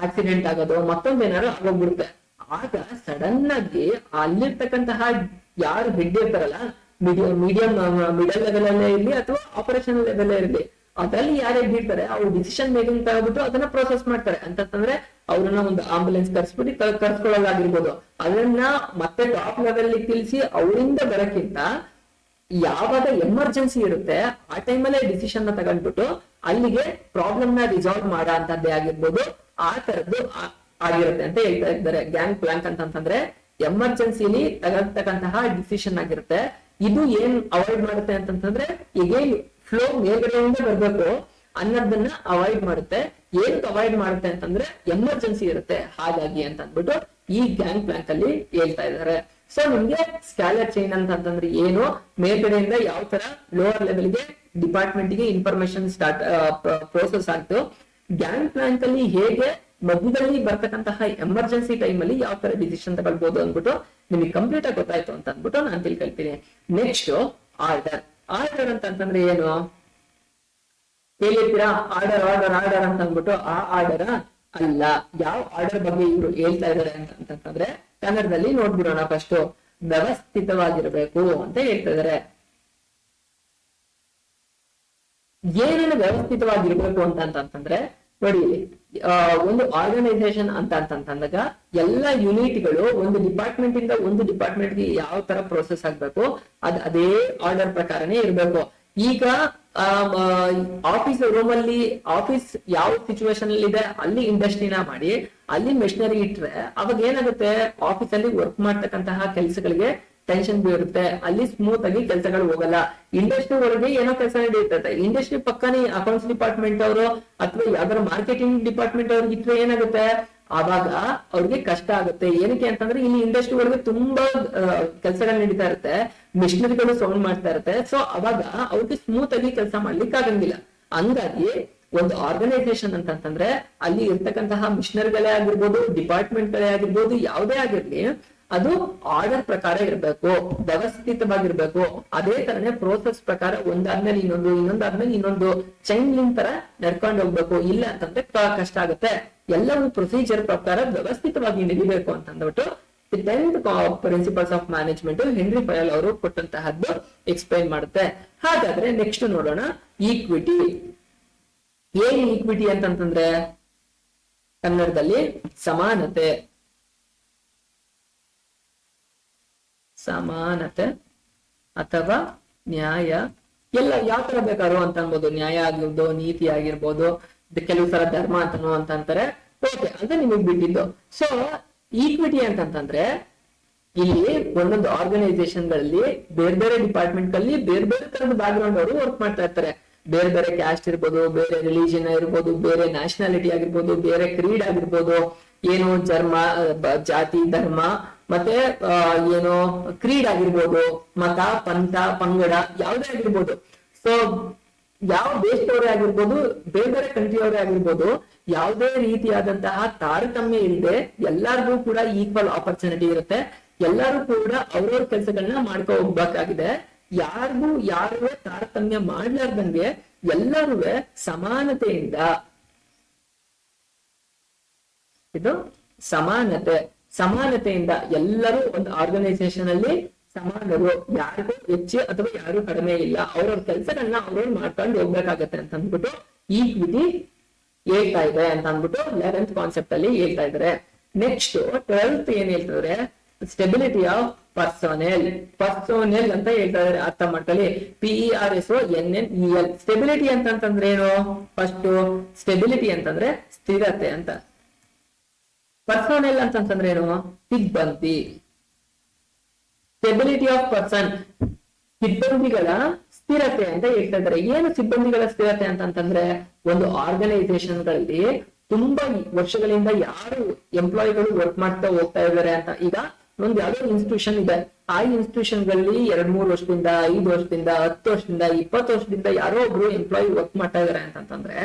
S1: ಆಕ್ಸಿಡೆಂಟ್ ಆಗೋದು ಮತ್ತೊಂದೇನಾದ್ರು ಆಗೋಗ್ಬಿಡುತ್ತೆ. ಆಗ ಸಡನ್ ಆಗಿ ಅಲ್ಲಿರ್ತಕ್ಕಂತಹ ಯಾರು ಹೆಡ್ ಇರ್ತಾರಲ್ಲ, ಮಿಡಲ್ ಲೆವೆಲ್ ಅಲ್ಲೇ ಇರ್ಲಿ ಅಥವಾ ಆಪರೇಷನ್ ಲೆವೆಲ್ ಇರ್ಲಿ, ಅದ್ರಲ್ಲಿ ಯಾರು ಇರ್ತಾರೆ ಅವ್ರು ಡಿಸಿಷನ್ ಮೇಕಿಂಗ್ ತಗೊಬಿಟ್ಟು ಅದನ್ನ ಪ್ರೋಸೆಸ್ ಮಾಡ್ತಾರೆ. ಅಂತಂದ್ರೆ ಅವ್ರನ್ನ ಒಂದು ಆಂಬುಲೆನ್ಸ್ ಕರ್ಸ್ಬಿಟ್ಟು ಕರ್ಸ್ಕೊಳ್ಳೋದಾಗಿರ್ಬೋದು. ಅದನ್ನ ಮತ್ತೆ ಟಾಪ್ ಲೆವೆಲ್ ತಿಳಿಸಿ ಅವರಿಂದ ಬರಕ್ಕಿಂತ ಯಾವಾಗ ಎಮರ್ಜೆನ್ಸಿ ಇರುತ್ತೆ ಆ ಟೈಮಲ್ಲೇ ಡಿಸಿಷನ್ ನ ತಗೊಂಡ್ಬಿಟ್ಟು ಅಲ್ಲಿಗೆ ಪ್ರಾಬ್ಲಮ್ ನ ರಿಸಾಲ್ವ್ ಮಾಡೋ ಅಂತದ್ದೇ ಆಗಿರ್ಬೋದು. ಆ ತರದ್ದು ಆಗಿರುತ್ತೆ ಅಂತ ಹೇಳ್ತಾ ಇದ್ದಾರೆ. ಗ್ಯಾಂಗ್ ಪ್ಲಾಂಕ್ ಅಂತಂದ್ರೆ ಎಮರ್ಜೆನ್ಸಿಲಿ ತಗೊಳ್ತಕ್ಕಂತಹ ಡಿಸಿಷನ್ ಆಗಿರುತ್ತೆ. ಇದು ಏನ್ ಅವಾಯ್ಡ್ ಮಾಡುತ್ತೆ ಅಂತಂದ್ರೆ ಈಗೇನ್ ಫ್ಲೋ ಮೇಲ್ಗಡೆಯಿಂದ ಬರ್ಬೇಕು ಅನ್ನೋದನ್ನ ಅವಾಯ್ಡ್ ಮಾಡುತ್ತೆ. ಏನಕ್ಕೆ ಅವಾಯ್ಡ್ ಮಾಡುತ್ತೆ ಅಂತಂದ್ರೆ ಎಮರ್ಜೆನ್ಸಿ ಇರುತ್ತೆ ಹಾಗಾಗಿ ಅಂತ ಅಂದ್ಬಿಟ್ಟು ಈ ಗ್ಯಾಂಗ್ ಪ್ಲಾಂಕ್ ಅಲ್ಲಿ ಹೇಳ್ತಾ ಇದ್ದಾರೆ. ಸೊ ನಿಮ್ಗೆ ಸ್ಕ್ಯಾಲರ್ ಚೈನ್ ಅಂತಂದ್ರೆ ಏನು, ಮೇಲ್ಗಡೆಯಿಂದ ಯಾವ ತರ ಲೋವರ್ ಲೆವೆಲ್ಗೆ ಡಿಪಾರ್ಟ್ಮೆಂಟ್ ಗೆ ಇನ್ಫಾರ್ಮೇಶನ್ ಪ್ರೋಸೆಸ್ ಆಗ್ತು, ಗ್ಯಾಂಗ್ ಪ್ಲಾಂಕ್ ಅಲ್ಲಿ ಹೇಗೆ ಮಧ್ಯದಲ್ಲಿ ಬರ್ತಕ್ಕಂತಹ ಎಮರ್ಜೆನ್ಸಿ ಟೈಮ್ ಅಲ್ಲಿ ಯಾವ ತರ ಡಿಸಿಷನ್ ತಗೊಳ್ಬಹುದು ಅಂದ್ಬಿಟ್ಟು ನಿಮಗೆ ಕಂಪ್ಲೀಟ್ ಆಗಿ ಗೊತ್ತಾಯ್ತು ಅಂತ ಅಂದ್ಬಿಟ್ಟು ನಾನು ತಿಳ್ಕೊಳ್ತೀನಿ. Next order. ಆರ್ಡರ್ ಅಂತಂದ್ರೆ ಏನು ಹೇಳಿರ್ತೀರಾ? ಆರ್ಡರ್ ಆರ್ಡರ್ ಆರ್ಡರ್ ಅಂತ ಅಂದ್ಬಿಟ್ಟು ಆ ಆರ್ಡರ್ ಅಲ್ಲ. ಯಾವ ಆರ್ಡರ್ ಬಗ್ಗೆ ಇವರು ಹೇಳ್ತಾ ಇದ್ದಾರೆ ಅಂತಂದ್ರೆ ಕನ್ನಡದಲ್ಲಿ ನೋಡ್ಬಿಡೋಣ. ಫಸ್ಟ್ ವ್ಯವಸ್ಥಿತವಾಗಿರ್ಬೇಕು ಅಂತ ಹೇಳ್ತಾ ಇದಾರೆ. ಏನೇನು ವ್ಯವಸ್ಥಿತವಾಗಿರ್ಬೇಕು ಅಂತಂದ್ರೆ ನೋಡಿ, ಒಂದು ಆರ್ಗನೈಸೇಷನ್ ಅಂತಂದಾಗ ಎಲ್ಲ ಯೂನಿಟ್ಗಳು ಒಂದು ಡಿಪಾರ್ಟ್ಮೆಂಟ್ ಇಂದ ಒಂದು ಡಿಪಾರ್ಟ್ಮೆಂಟ್ ಗೆ ಯಾವ ತರ ಪ್ರೋಸೆಸ್ ಆಗ್ಬೇಕು ಅದೇ ಆರ್ಡರ್ ಪ್ರಕಾರನೇ ಇರ್ಬೇಕು. ಈಗ ಆಫೀಸ್ ರೂಮ್ ಅಲ್ಲಿ ಆಫೀಸ್ ಯಾವ ಸಿಚುವೇಶನ್ ಅಲ್ಲಿ ಇದೆ ಅಲ್ಲಿ ಇಂಡಸ್ಟ್ರಿನ ಮಾಡಿ ಅಲ್ಲಿ ಮೆಷಿನರಿ ಇಟ್ರೆ ಅವಾಗ ಏನಾಗುತ್ತೆ, ಆಫೀಸ್ ಅಲ್ಲಿ ವರ್ಕ್ ಮಾಡ್ತಕ್ಕಂತಹ ಕೆಲಸಗಳಿಗೆ ಟೆನ್ಷನ್ ಬೀರುತ್ತೆ, ಅಲ್ಲಿ ಸ್ಮೂತ್ ಆಗಿ ಕೆಲಸಗಳು ಹೋಗಲ್ಲ. ಇಂಡಸ್ಟ್ರಿ ಒಳಗೆ ಏನೋ ಕೆಲಸ ನಡೀತದೆ, ಇಂಡಸ್ಟ್ರಿ ಪಕ್ಕನೇ ಅಕೌಂಟ್ಸ್ ಡಿಪಾರ್ಟ್ಮೆಂಟ್ ಅವರು ಅಥವಾ ಯಾವ್ದಾದ್ರು ಮಾರ್ಕೆಟಿಂಗ್ ಡಿಪಾರ್ಟ್ಮೆಂಟ್ ಅವ್ರಿಗೆ ಇಟ್ರೆ ಏನಾಗುತ್ತೆ, ಆವಾಗ ಅವ್ರಿಗೆ ಕಷ್ಟ ಆಗುತ್ತೆ. ಏನಕ್ಕೆ ಅಂತಂದ್ರೆ ಇಲ್ಲಿ ಇಂಡಸ್ಟ್ರಿ ಒಳಗೆ ತುಂಬಾ ಕೆಲಸಗಳು ನಡೀತಾ ಇರುತ್ತೆ, ಮಿಷನರಿಗಳು ಸೌಂಡ್ ಮಾಡ್ತಾ ಇರುತ್ತೆ. ಸೊ ಅವಾಗ ಅವ್ರಿಗೆ ಸ್ಮೂತ್ ಆಗಿ ಕೆಲಸ ಮಾಡ್ಲಿಕ್ಕೆ ಆಗಂಗಿಲ್ಲ. ಹಂಗಾಗಿ ಒಂದು ಆರ್ಗನೈಸೇಷನ್ ಅಂತಂತಂದ್ರೆ ಅಲ್ಲಿ ಇರ್ತಕ್ಕಂತಹ ಮಿಷನರಿಗಳೇ ಆಗಿರ್ಬೋದು, ಡಿಪಾರ್ಟ್ಮೆಂಟ್ ಗಳೇ ಆಗಿರ್ಬೋದು, ಯಾವುದೇ ಆಗಿರ್ಲಿ ಅದು ಆರ್ಡರ್ ಪ್ರಕಾರ ಇರಬೇಕು, ವ್ಯವಸ್ಥಿತವಾಗಿರ್ಬೇಕು. ಅದೇ ತರನೇ ಪ್ರೋಸೆಸ್ ಪ್ರಕಾರ ಒಂದಾದ್ಮೇಲೆ ಇನ್ನೊಂದು, ಇನ್ನೊಂದಾದ್ಮೇಲೆ ಇನ್ನೊಂದು ಚೈನ್ ಲಿಂಕ್ ತರ ನಡ್ಕೊಂಡು ಹೋಗ್ಬೇಕು. ಇಲ್ಲ ಅಂತಂದ್ರೆ ಕಷ್ಟ ಆಗುತ್ತೆ. ಎಲ್ಲವೂ ಪ್ರೊಸೀಜರ್ ಪ್ರಕಾರ ವ್ಯವಸ್ಥಿತವಾಗಿ ನಡಿಬೇಕು ಅಂತಂದ್ಬಿಟ್ಟು the 10th principles of management Henri Fayol ಅವರು ಕೊಟ್ಟಂತಹದ್ದು ಎಕ್ಸ್ಪ್ಲೈನ್ ಮಾಡುತ್ತೆ. ಹಾಗಾದ್ರೆ ನೆಕ್ಸ್ಟ್ ನೋಡೋಣ, ಈಕ್ವಿಟಿ. ಏನ್ ಈಕ್ವಿಟಿ ಅಂತಂತಂದ್ರೆ ಕನ್ನಡದಲ್ಲಿ ಸಮಾನತೆ. ಸಮಾನತೆ ಅಥವಾ ನ್ಯಾಯ, ಎಲ್ಲ ಯಾವ ತರ ಬೇಕಾದ್ರು ಅಂತ ಅನ್ಬೋದು. ನ್ಯಾಯ ಆಗಿರ್ಬೋದು, ನೀತಿ ಆಗಿರ್ಬೋದು, ಕೆಲವು ಸಲ ಧರ್ಮ ಅಂತನೋ ಅಂತ ಅಂತಾರೆ. ಓಕೆ, ಅಂತ ನಿಮಗ್ ಬಿಟ್ಟಿದ್ದು. ಸೊ ಈಕ್ವಿಟಿ ಅಂತಂತಂದ್ರೆ ಇಲ್ಲಿ ಒಂದೊಂದು ಆರ್ಗನೈಸೇಷನ್ ಗಳಲ್ಲಿ ಬೇರೆ ಬೇರೆ ಡಿಪಾರ್ಟ್ಮೆಂಟ್ ಅಲ್ಲಿ ಬೇರೆ ಬೇರೆ ತರದ ಬ್ಯಾಕ್ ಗ್ರೌಂಡ್ ಅವರು ವರ್ಕ್ ಮಾಡ್ತಾ ಇರ್ತಾರೆ. ಬೇರೆ ಬೇರೆ ಕ್ಯಾಸ್ಟ್ ಇರ್ಬೋದು, ಬೇರೆ ರಿಲಿಜನ್ ಇರ್ಬೋದು, ಬೇರೆ ನ್ಯಾಷನಾಲಿಟಿ ಆಗಿರ್ಬೋದು, ಬೇರೆ ಕ್ರೀಡ್ ಆಗಿರ್ಬೋದು, ಏನು ಜಾತಿ, ಧರ್ಮ, ಮತ್ತೆ ಏನು ಕ್ರೀಡ್ ಆಗಿರ್ಬೋದು, ಮತ, ಪಂಥ, ಪಂಗಡ ಯಾವುದೇ ಆಗಿರ್ಬೋದು. ಸೊ ಯಾವ ದೇಶದವರೇ ಆಗಿರ್ಬೋದು, ಬೇರೆ ಬೇರೆ ಕಂಟ್ರಿ ಅವರೇ ಆಗಿರ್ಬೋದು, ಯಾವುದೇ ರೀತಿಯಾದಂತಹ ತಾರತಮ್ಯ ಇಲ್ಲದೆ ಎಲ್ಲರಿಗೂ ಕೂಡ ಈಕ್ವಲ್ ಆಪರ್ಚುನಿಟಿ ಇರುತ್ತೆ. ಎಲ್ಲರೂ ಕೂಡ ಅವ್ರವ್ರ ಕೆಲಸಗಳನ್ನ ಮಾಡ್ಕೊ ಹೋಗ್ಬೇಕಾಗಿದೆ. ಯಾರು ತಾರತಮ್ಯ ಮಾಡ್ಲಾರ್ದಂಗೆ ಎಲ್ಲರೂ ಸಮಾನತೆಯಿಂದ, ಇದು ಸಮಾನತೆಯಿಂದ ಎಲ್ಲರೂ ಒಂದು ಆರ್ಗನೈಸೇಷನ್ ಅಲ್ಲಿ ಸಮಾನರು, ಯಾರಿಗೂ ಹೆಚ್ಚು ಅಥವಾ ಯಾರು ಕಡಿಮೆ ಇಲ್ಲ, ಅವ್ರವ್ರ ಕೆಲಸಗಳನ್ನ ಅವ್ರವ್ರು ಮಾಡ್ಕೊಂಡು ಹೋಗ್ಬೇಕಾಗತ್ತೆ ಅಂತ ಅಂದ್ಬಿಟ್ಟು ಈಕ್ವಿಟಿ ಹೇಳ್ತಾ ಇದೆ ಅಂತ ಅಂದ್ಬಿಟ್ಟು 11th ಕಾನ್ಸೆಪ್ಟ್ ಅಲ್ಲಿ ಹೇಳ್ತಾ ಇದಾರೆ. ನೆಕ್ಸ್ಟ್ 12th ಏನ್ ಹೇಳ್ತಿದ್ರೆ ಸ್ಟೆಬಿಲಿಟಿ ಆಫ್ ಪರ್ಸೋನೆಲ್ ಅಂತ ಹೇಳ್ತಾ ಇದಾರೆ. ಅರ್ಥ ಮಾಡ್ಕೊಳ್ಳಿ, PERSONNEL. ಸ್ಟೆಬಿಲಿಟಿ ಅಂತಂದ್ರೆ ಏನು? ಫಸ್ಟ್ ಸ್ಟೆಬಿಲಿಟಿ ಅಂತಂದ್ರೆ ಸ್ಥಿರತೆ ಅಂತ. ಪರ್ಸೋನೆಲ್ ಅಂತಂದ್ರೆ ಏನು? ಸಿಬ್ಬಂದಿ. ಸ್ಟೆಬಿಲಿಟಿ ಆಫ್ ಪರ್ಸನ್, ಸಿಬ್ಬಂದಿಗಳ ಸ್ಥಿರತೆ ಅಂತ ಹೇಳ್ತಾ ಇದ್ದಾರೆ. ಏನು ಸಿಬ್ಬಂದಿಗಳ ಸ್ಥಿರತೆ ಅಂತಂದ್ರೆ ಒಂದು ಆರ್ಗನೈಸೇಷನ್ ಗಳಲ್ಲಿ ತುಂಬಾ ವರ್ಷಗಳಿಂದ ಯಾರು ಎಂಪ್ಲಾಯಿಗಳು ವರ್ಕ್ ಮಾಡ್ತಾ ಹೋಗ್ತಾ ಇದಾರೆ ಅಂತ. ಈಗ ಒಂದು ಯಾವ್ದೋ ಇನ್ಸ್ಟಿಟ್ಯೂಷನ್ ಇದೆ, ಆ ಇನ್ಸ್ಟಿಟ್ಯೂಷನ್ ಗಳಲ್ಲಿ 2-3 ವರ್ಷದಿಂದ, 5 ವರ್ಷದಿಂದ, 10 ವರ್ಷದಿಂದ, 20 ವರ್ಷದಿಂದ ಯಾರೋ ಒಬ್ರು ಎಂಪ್ಲಾಯಿ ವರ್ಕ್ ಮಾಡ್ತಾ ಇದಾರೆ ಅಂತಂದ್ರೆ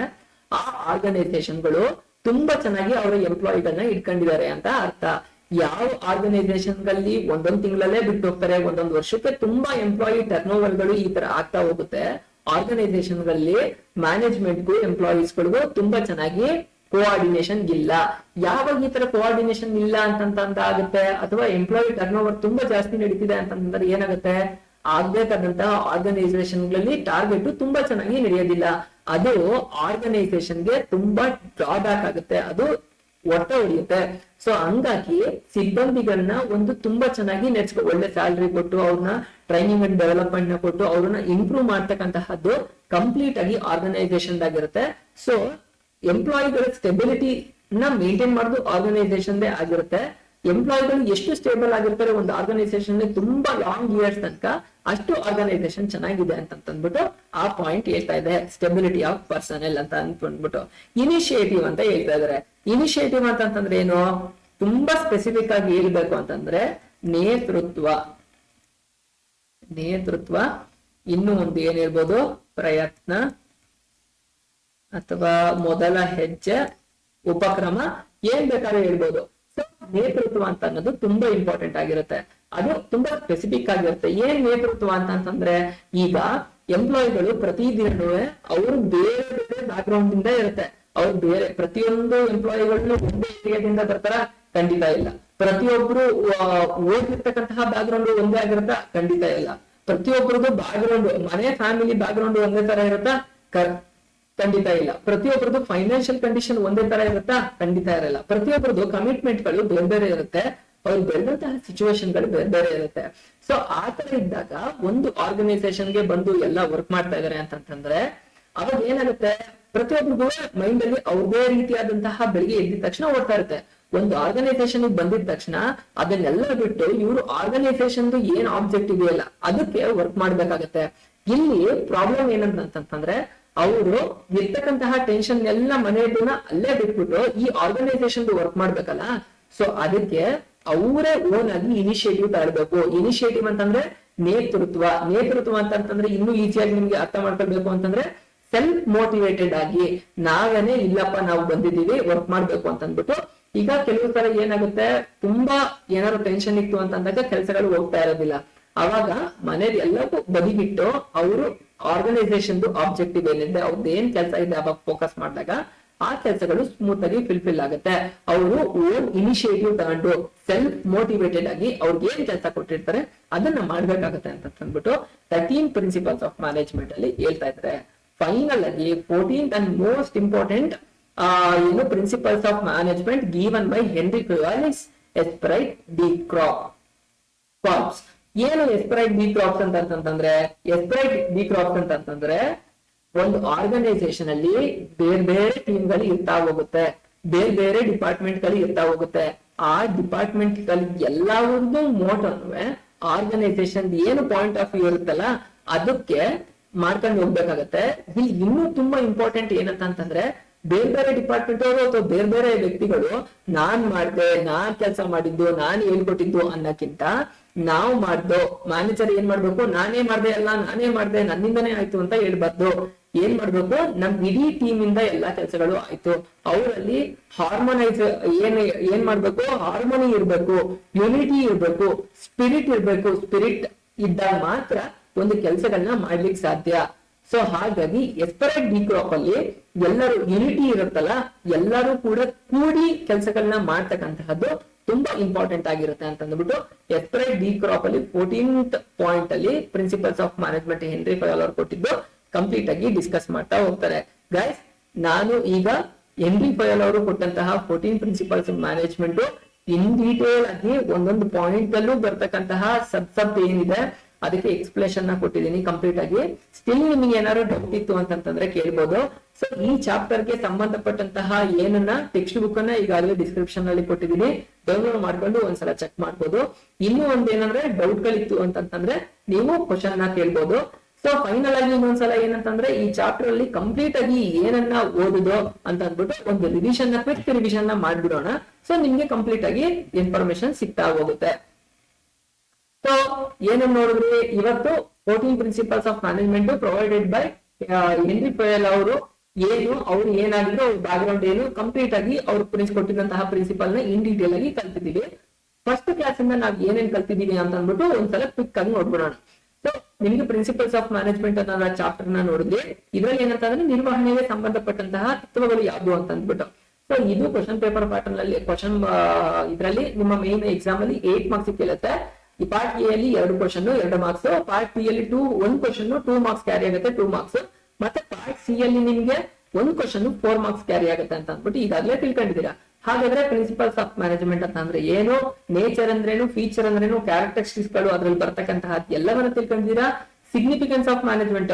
S1: ಆ ಆರ್ಗನೈಸೇಷನ್ಗಳು ತುಂಬಾ ಚೆನ್ನಾಗಿ ಅವರ ಎಂಪ್ಲಾಯಿಗಳನ್ನ ಇಟ್ಕೊಂಡಿದ್ದಾರೆ ಅಂತ ಅರ್ಥ. ಯಾವ ಆರ್ಗನೈಸೇಷನ್ ಗಳಲ್ಲಿ ಒಂದೊಂದು ತಿಂಗಳಲ್ಲೇ ಬಿಟ್ಟು ಹೋಗ್ತಾರೆ, ಒಂದೊಂದು ವರ್ಷಕ್ಕೆ ತುಂಬಾ ಎಂಪ್ಲಾಯಿ ಟರ್ನ್ ಓವರ್ಗಳು ಈ ತರ ಆಗ್ತಾ ಹೋಗುತ್ತೆ. ಆರ್ಗನೈಸೇಷನ್ ಗಳಲ್ಲಿ ಮ್ಯಾನೇಜ್ಮೆಂಟ್ಗೂ ಎಂಪ್ಲಾಯೀಸ್ ಗಳಿಗೂ ತುಂಬಾ ಚೆನ್ನಾಗಿ ಕೋಆರ್ಡಿನೇಷನ್ ಇಲ್ಲ. ಯಾವಾಗ ಈ ತರ ಕೋಆರ್ಡಿನೇಷನ್ ಇಲ್ಲ ಅಂತಂತ ಆಗುತ್ತೆ, ಅಥವಾ ಎಂಪ್ಲಾಯಿ ಟರ್ನ್ ಓವರ್ ತುಂಬಾ ಜಾಸ್ತಿ ನಡೀತಿದೆ ಅಂತಂದ್ರೆ ಏನಾಗುತ್ತೆ, ಆಗ್ಬೇಕಾದಂತಹ ಆರ್ಗನೈಸೇಷನ್ ಗಳಲ್ಲಿ ಟಾರ್ಗೆಟ್ ತುಂಬಾ ಚೆನ್ನಾಗಿ ನಡೆಯೋದಿಲ್ಲ. ಅದು ಆರ್ಗನೈಸೇಷನ್ಗೆ ತುಂಬಾ ಡ್ರಾಬ್ಯಾಕ್ ಆಗುತ್ತೆ, ಅದು ಹೊಟ್ಟೆ ಹೊಡೆಯುತ್ತೆ. ಸೊ ಹಂಗಾಗಿ ಸಿಬ್ಬಂದಿಗಳನ್ನ ಒಂದು ತುಂಬಾ ಚೆನ್ನಾಗಿ ನೆಚ್ಕೊ, ಒಳ್ಳೆ ಸ್ಯಾಲರಿ ಕೊಟ್ಟು ಅವ್ರನ್ನ ಟ್ರೈನಿಂಗ್ ಅಂಡ್ ಡೆವಲಪ್ಮೆಂಟ್ ನ ಕೊಟ್ಟು ಅವ್ರನ್ನ ಇಂಪ್ರೂವ್ ಮಾಡ್ತಕ್ಕಂತಹದ್ದು ಕಂಪ್ಲೀಟ್ ಆಗಿ ಆರ್ಗನೈಸೇಷನ್ ಆಗಿರುತ್ತೆ. ಸೊ ಎಂಪ್ಲಾಯಿಗಳ ಸ್ಟೆಬಿಲಿಟಿ ನ ಮೇಂಟೈನ್ ಮಾಡೋದು ಆರ್ಗನೈಸೇಷನ್ ಆಗಿರುತ್ತೆ. ಎಂಪ್ಲಾಯಿಗಳು ಎಷ್ಟು ಸ್ಟೇಬಲ್ ಆಗಿರ್ತಾರೆ ಒಂದು ಆರ್ಗನೈಸೇಷನ್ ತುಂಬಾ ಲಾಂಗ್ ಇಯರ್ಸ್ ತನಕ, ಅಷ್ಟು ಆರ್ಗನೈಸೇಷನ್ ಚೆನ್ನಾಗಿದೆ ಅಂತಂದ್ಬಿಟ್ಟು ಆ ಪಾಯಿಂಟ್ ಹೇಳ್ತಾ ಇದೆ. ಸ್ಟೆಬಿಲಿಟಿ ಆಫ್ ಪರ್ಸನಲ್ ಅಂತ ಅಂದ್ಬಿಟ್ಟು ಇನಿಷಿಯೇಟಿವ್ ಅಂತ ಹೇಳ್ತಾ ಇದಾರೆ. ಇನಿಷಿಯೇಟಿವ್ ಅಂತಂದ್ರೆ ಏನು? ತುಂಬಾ ಸ್ಪೆಸಿಫಿಕ್ ಆಗಿ ಹೇಳ್ಬೇಕು ಅಂತಂದ್ರೆ ನೇತೃತ್ವ. ಇನ್ನು ಒಂದು ಏನಿರ್ಬೋದು, ಪ್ರಯತ್ನ ಅಥವಾ ಮೊದಲ ಹೆಜ್ಜೆ, ಉಪಕ್ರಮ, ಏನ್ ಬೇಕಾದ್ರೂ ಹೇಳ್ಬೋದು. ಸೊ ನೇತೃತ್ವ ಅಂತ ಅನ್ನೋದು ತುಂಬಾ ಇಂಪಾರ್ಟೆಂಟ್ ಆಗಿರುತ್ತೆ. ಅದು ತುಂಬಾ ಸ್ಪೆಸಿಫಿಕ್ ಆಗಿರುತ್ತೆ. ಏನ್ ನೇತೃತ್ವ ಅಂತಂದ್ರೆ, ಈಗ ಎಂಪ್ಲಾಯಿಗಳು ಪ್ರತಿದಿನವೂ ಅವರು ಬೇರೆ ಬೇರೆ ಬ್ಯಾಕ್ ಗ್ರೌಂಡ್ ಇಂದ ಇರುತ್ತೆ. ಅವ್ರು ಬೇರೆ ಪ್ರತಿಯೊಂದು ಎಂಪ್ಲಾಯಿಗಳನ್ನ ಒಂದೇ ಏರಿಯಾದಿಂದ ಬರ್ತಾರ? ಖಂಡಿತ ಇಲ್ಲ. ಪ್ರತಿಯೊಬ್ರು ಓದಿರ್ತಕ್ಕಂತಹ ಬ್ಯಾಕ್ ಗ್ರೌಂಡ್ ಒಂದೇ ಆಗಿರುತ್ತಾ? ಖಂಡಿತ ಇಲ್ಲ. ಪ್ರತಿಯೊಬ್ಬರದು ಬ್ಯಾಕ್ ಗ್ರೌಂಡ್, ಮನೆ ಫ್ಯಾಮಿಲಿ ಬ್ಯಾಕ್ ಗ್ರೌಂಡ್ ಒಂದೇ ತರ ಇರುತ್ತಾ? ಖಂಡಿತ ಇಲ್ಲ. ಪ್ರತಿಯೊಬ್ಬರದು ಫೈನಾನ್ಷಿಯಲ್ ಕಂಡೀಷನ್ ಒಂದೇ ತರ ಇರುತ್ತಾ? ಖಂಡಿತ ಇರಲ್ಲ. ಪ್ರತಿಯೊಬ್ಬರದು ಕಮಿಟ್ಮೆಂಟ್ ಗಳು ಬೇರೆ ಬೇರೆ ಇರುತ್ತೆ. ಅವ್ರು ಬೆಳೆದಂತಹ ಸಿಚುವೇಶನ್ ಗಳು ಬೇರೆ ಬೇರೆ ಇರುತ್ತೆ. ಸೊ ಆತರ ಇದ್ದಾಗ ಒಂದು ಆರ್ಗನೈಸೇಷನ್ಗೆ ಬಂದು ಎಲ್ಲ ವರ್ಕ್ ಮಾಡ್ತಾ ಇದಾರೆ ಅಂತಂತಂದ್ರೆ ಅವಾಗ ಏನಾಗುತ್ತೆ, ಪ್ರತಿಯೊಬ್ಬರಿಗೂ ಮೈಂಡ್ ಅಲ್ಲಿ ಅವ್ರದೇ ರೀತಿಯಾದಂತಹ ಬೆಳಿಗ್ಗೆ ಎದ್ದ ತಕ್ಷಣ ಓಡ್ತಾ ಇರುತ್ತೆ. ಒಂದು ಆರ್ಗನೈಸೇಷನ್ ಬಂದಿದ ತಕ್ಷಣ ಅದನ್ನೆಲ್ಲ ಬಿಟ್ಟು ಇವರು ಆರ್ಗನೈಸೇಷನ್ ಏನ್ ಆಬ್ಜೆಕ್ಟ್ ಇದೆಯಲ್ಲ ಅದಕ್ಕೆ ವರ್ಕ್ ಮಾಡ್ಬೇಕಾಗತ್ತೆ. ಇಲ್ಲಿ ಪ್ರಾಬ್ಲಮ್ ಏನಂತಂದ್ರೆ ಅವರು ಇರ್ತಕ್ಕಂತಹ ಟೆನ್ಷನ್ ಎಲ್ಲ ಮನೆಯನ್ನ ಅಲ್ಲೇ ಬಿಟ್ಬಿಟ್ಟು ಈ ಆರ್ಗನೈಸೇಷನ್ ವರ್ಕ್ ಮಾಡ್ಬೇಕಲ್ಲ. ಸೊ ಅದಕ್ಕೆ ಅವರೇ ಓನ್ ಆಗಿ ಇನಿಷಿಯೇಟಿವ್ ತಗೊಳ್ಬೇಕು. ಇನಿಷಿಯೇಟಿವ್ ಅಂತಂದ್ರೆ ನೇತೃತ್ವ ಅಂತಂದ್ರೆ ಇನ್ನೂ ಈಸಿಯಾಗಿ ನಿಮ್ಗೆ ಅರ್ಥ ಮಾಡ್ಕೊಳ್ಬೇಕು ಅಂತಂದ್ರೆ ಸೆಲ್ಫ್ ಮೋಟಿವೇಟೆಡ್ ಆಗಿ ನಾವೇನೆ ಇಲ್ಲಪ್ಪ ನಾವು ಬಂದಿದ್ದೀವಿ ವರ್ಕ್ ಮಾಡ್ಬೇಕು ಅಂತ ಅಂದ್ಬಿಟ್ಟು. ಈಗ ಕೆಲವು ಸಲ ಏನಾಗುತ್ತೆ, ತುಂಬಾ ಏನಾದ್ರು ಟೆನ್ಷನ್ ಇತ್ತು ಅಂತಂದಾಗ ಕೆಲಸಗಳು ಹೋಗ್ತಾ ಇರೋದಿಲ್ಲ. ಅವಾಗ ಮನೇಲಿ ಎಲ್ಲಕ್ಕೂ ಬದಿಗಿಟ್ಟು ಅವರು ಆರ್ಗನೈಸೇಷನ್ ಆಬ್ಜೆಕ್ಟಿವ್ ಏನಿದೆ ಅವ್ರದ್ದು ಏನ್ ಕೆಲಸ ಇದೆ ಅವಾಗ ಫೋಕಸ್ ಮಾಡಿದಾಗ ಆ ಕೆಲಸಗಳು ಸ್ಮೂತ್ ಆಗಿ ಫಿಲ್ಫಿಲ್ ಆಗುತ್ತೆ. ಅವರು ಓನ್ ಇನಿಷಿಯೇಟಿವ್ ತಗೊಂಡು ಸೆಲ್ಫ್ ಮೋಟಿವೇಟೆಡ್ ಆಗಿ ಅವ್ರಿಗೆ ಏನ್ ಕೆಲಸ ಕೊಟ್ಟಿರ್ತಾರೆ ಅದನ್ನ ಮಾಡ್ಬೇಕಾಗತ್ತೆ ಅಂತ ಅಂದ್ಬಿಟ್ಟು 13 ಪ್ರಿನ್ಸಿಪಲ್ಸ್ ಆಫ್ ಮ್ಯಾನೇಜ್ಮೆಂಟ್ ಅಲ್ಲಿ ಹೇಳ್ತಾ ಇದ್ದಾರೆ. ಫೈನಲ್ ಆಗಿ 14th and most important principles of management given by Henri Fayol esprit de corps. ಏನು ಎಸ್ಪರೈಟ್ ಡಿ ಕ್ರಾಪ್ಸ್ ಅಂತಂದ್ರೆ ಎಸ್ಪರೈಟ್ ಡಿ ಕ್ರಾಪ್ಸ್ ಅಂತಂದ್ರೆ ಒಂದು ಆರ್ಗನೈಸೇಷನ್ ಅಲ್ಲಿ ಬೇರೆ ಬೇರೆ ಟೀಮ್ ಗಳು ಇರ್ತಾ ಹೋಗುತ್ತೆ, ಬೇರೆ ಬೇರೆ ಡಿಪಾರ್ಟ್ಮೆಂಟ್ ಗಳು ಇರ್ತಾ ಹೋಗುತ್ತೆ. ಆ ಡಿಪಾರ್ಟ್ಮೆಂಟ್ ಗಳು ಎಲ್ಲಾವ್ರದ್ದು ಮೋಟೋನು ಆರ್ಗನೈಸೇಷನ್ ಏನು ಪಾಯಿಂಟ್ ಆಫ್ ವ್ಯೂ ಇರುತ್ತಲ್ಲ ಅದಕ್ಕೆ ಮಾಡ್ಕೊಂಡು ಹೋಗ್ಬೇಕಾಗತ್ತೆ. ಇಲ್ಲಿ ಇನ್ನೂ ತುಂಬಾ ಇಂಪಾರ್ಟೆಂಟ್ ಏನಂತಂದ್ರೆ ಬೇರೆ ಬೇರೆ ಡಿಪಾರ್ಟ್ಮೆಂಟ್ ಅವರು ಅಥವಾ ಬೇರೆ ಬೇರೆ ವ್ಯಕ್ತಿಗಳು ನಾನ್ ಕೆಲಸ ಮಾಡಿದ್ದು, ನಾನ್ ಹೇಳ್ಕೊಟ್ಟಿದ್ದು ಅನ್ನಕ್ಕಿಂತ ನಾವು ಮಾಡ್ದೋ ಮ್ಯಾನೇಜರ್ ಏನ್ ಮಾಡ್ಬೇಕು, ನಾನೇ ಮಾಡ್ದೆ ನನ್ನಿಂದನೇ ಆಯ್ತು ಅಂತ ಹೇಳ್ಬಾರ್ದು. ಏನ್ ಮಾಡ್ಬೇಕು, ನಮ್ ಇಡೀ ಟೀಮ್ ಇಂದ ಎಲ್ಲಾ ಕೆಲಸಗಳು ಆಯ್ತು. ಅವರಲ್ಲಿ ಏನ್ ಮಾಡ್ಬೇಕು, ಹಾರ್ಮೋನಿ ಇರ್ಬೇಕು, ಯೂನಿಟಿ ಇರ್ಬೇಕು, ಸ್ಪಿರಿಟ್ ಇರ್ಬೇಕು. ಸ್ಪಿರಿಟ್ ಇದ್ದಾಗ ಮಾತ್ರ ಒಂದು ಕೆಲಸಗಳನ್ನ ಮಾಡ್ಲಿಕ್ಕೆ ಸಾಧ್ಯ. ಸೊ ಹಾಗಾಗಿ ಎಸ್ಪರೈಟ್ ಡಿ ಕ್ರಾಪ್ ಅಲ್ಲಿ ಎಲ್ಲರೂ ಯೂನಿಟಿ ಇರುತ್ತಲ್ಲ, ಎಲ್ಲರೂ ಕೂಡ ಕೂಡಿ ಕೆಲಸಗಳನ್ನ ಮಾಡ್ತಕ್ಕಂತಹದ್ದು ತುಂಬಾ ಇಂಪಾರ್ಟೆಂಟ್ ಆಗಿರುತ್ತೆ ಅಂತ ಅಂದ್ಬಿಟ್ಟು ಎಸ್ಪರೈಟ್ ಡಿ ಕ್ರಾಪ್ ಅಲ್ಲಿ 14th ಪಾಯಿಂಟ್ ಅಲ್ಲಿ principles of management henry Fayol ಅವರು ಕೊಟ್ಟಿದ್ದು ಕಂಪ್ಲೀಟ್ ಆಗಿ ಡಿಸ್ಕಸ್ ಮಾಡ್ತಾ ಹೋಗ್ತಾರೆ. ಗೈಸ್, ನಾನು ಈಗ ಹೆನ್ರಿ ಫೆವಾಲ್ ಅವರು ಕೊಟ್ಟಂತಹ 14 principles of management in detail ಆಗಿ ಒಂದೊಂದು ಪಾಯಿಂಟ್ ಅಲ್ಲೂ ಬರ್ತಕ್ಕಂತಹ ಸಬ್ ಏನಿದೆ ಅದಕ್ಕೆ ಎಕ್ಸ್ಪ್ಲೇಷನ್ ನ ಕೊಟ್ಟಿದ್ದೀನಿ ಕಂಪ್ಲೀಟ್ ಆಗಿ. ಸ್ಟಿಲ್ ನಿಮಗೆ ಏನಾದ್ರು ಡೌಟ್ ಇತ್ತು ಅಂತಂದ್ರೆ ಕೇಳ್ಬೋದು. ಸೊ ಈ ಚಾಪ್ಟರ್ ಗೆ ಸಂಬಂಧಪಟ್ಟಂತಹ ಏನನ್ನ ಟೆಕ್ಸ್ಟ್ ಬುಕ್ ಅನ್ನ ಈಗಾಗಲೇ ಡಿಸ್ಕ್ರಿಪ್ಷನ್ ಅಲ್ಲಿ ಕೊಟ್ಟಿದ್ದೀನಿ, ಡೌನ್ಲೋಡ್ ಮಾಡ್ಕೊಂಡು ಒಂದ್ಸಲ ಚೆಕ್ ಮಾಡ್ಬೋದು. ಇನ್ನೂ ಒಂದೇನಂದ್ರೆ ಡೌಟ್ ಗಳಿತ್ತು ಅಂತಂದ್ರೆ ನೀವು ಕ್ವಶನ್ ನ ಕೇಳ್ಬೋದು. ಸೊ ಫೈನಲ್ ಆಗಿ ಇನ್ನೊಂದ್ಸಲ ಏನಂತಂದ್ರೆ ಈ ಚಾಪ್ಟರ್ ಅಲ್ಲಿ ಕಂಪ್ಲೀಟ್ ಆಗಿ ಏನನ್ನ ಓದುದು ಅಂತ ಅಂದ್ಬಿಟ್ಟು ಒಂದು ರಿವಿಷನ್ ಕ್ವಿಕ್ ರಿವಿಷನ್ ನ ಮಾಡ್ಬಿಡೋಣ. ಸೊ ನಿಮ್ಗೆ ಕಂಪ್ಲೀಟ್ ಆಗಿ ಇನ್ಫಾರ್ಮೇಶನ್ ಸಿಗ್ತಾ ಹೋಗುತ್ತೆ. ಸೊ ಏನನ್ನ ನೋಡಿದ್ರಿ ಇವತ್ತು 14 principles of management provided by Henri Fayol ಅವರು. ಅವ್ರು ಏನಾಗಿದ್ರು ಅವ್ರ ಬ್ಯಾಕ್ ಗ್ರೌಂಡ್ ಏನು ಕಂಪ್ಲೀಟ್ ಆಗಿ ಅವ್ರು ಕೊಟ್ಟಿದ್ದಂತಹ ಪ್ರಿನ್ಸಿಪಲ್ ನ ಇನ್ ಡೀಟೇಲ್ ಆಗಿ ಕಲ್ತಿದ್ದೀವಿ. ಫಸ್ಟ್ ಕ್ಲಾಸ್ ಇಂದ ನಾವ್ ಏನೇನ್ ಕಲ್ತಿದೀವಿ ಅಂತ ಅಂದ್ಬಿಟ್ಟು ಒಂದ್ಸಲ ಕ್ವಿಕ್ ಆಗಿ ನೋಡ್ಬಿಡೋಣ. ಸೊ ನಿಮ್ಗೆ ಪ್ರಿನ್ಸಿಪಲ್ಸ್ ಆಫ್ ಮ್ಯಾನೇಜ್ಮೆಂಟ್ ಅನ್ನೋ ಚಾಪ್ಟರ್ ನ ನೋಡಿದ್ರಿ. ಇದ್ರಲ್ಲಿ ಏನಂತಂದ್ರೆ ನಿರ್ವಹಣೆಗೆ ಸಂಬಂಧಪಟ್ಟಂತಹ ತತ್ವಗಳು ಯಾವ್ದು ಅಂತ ಅಂದ್ಬಿಟ್ಟು. ಸೊ ಇದು ಕ್ವಶನ್ ಪೇಪರ್ ಪ್ಯಾಟರ್ನ್ ಅಲ್ಲಿ ಇದರಲ್ಲಿ ನಿಮ್ಮ ಮೇನ್ ಎಕ್ಸಾಮ್ ಅಲ್ಲಿ 8 ಮಾರ್ಕ್ಸ್ ಕೇಳುತ್ತೆ. ಈ ಪಾರ್ಟ್ ಎ ಅಲ್ಲಿ 2 ಕ್ವಶನ್ 2 ಮಾರ್ಕ್ಸ್, ಪಾರ್ಟ್ ಬಿ ಅಲ್ಲಿ 1 ಕ್ವಶನ್ 2 ಮಾರ್ಕ್ಸ್ ಕ್ಯಾರಿ ಆಗುತ್ತೆ 2 ಮಾರ್ಕ್ಸ್, ಮತ್ತೆ ಪಾರ್ಟ್ ಸಿ ಅಲ್ಲಿ ನಿಮ್ಗೆ 1 ಕ್ವಶನ್ 4 ಮಾರ್ಕ್ಸ್ ಕ್ಯಾರಿ ಆಗುತ್ತೆ ಅಂತ ಅಂದ್ಬಿಟ್ಟು ಈಗಾಗಲೇ ತಿಳ್ಕೊಂಡಿದ್ದೀರಾ. ಹಾಗಾದ್ರೆ ಪ್ರಿನ್ಸಿಪಲ್ಸ್ ಆಫ್ ಮ್ಯಾನೇಜ್ಮೆಂಟ್ ಅಂತ ಅಂದ್ರೆ ಏನು, ನೇಚರ್ ಅಂದ್ರೇನು, ಫೀಚರ್ ಅಂದ್ರೇನು, ಕ್ಯಾರೆಕ್ಟರಿಸ್ಟಿಕ್ಸ್ ಗಳು ಅದ್ರಲ್ಲಿ ಬರ್ತಕ್ಕಂತಹ ಎಲ್ಲವನ್ನ ತಿಳ್ಕೊಂಡಿದ್ದೀರಾ. Significance of management,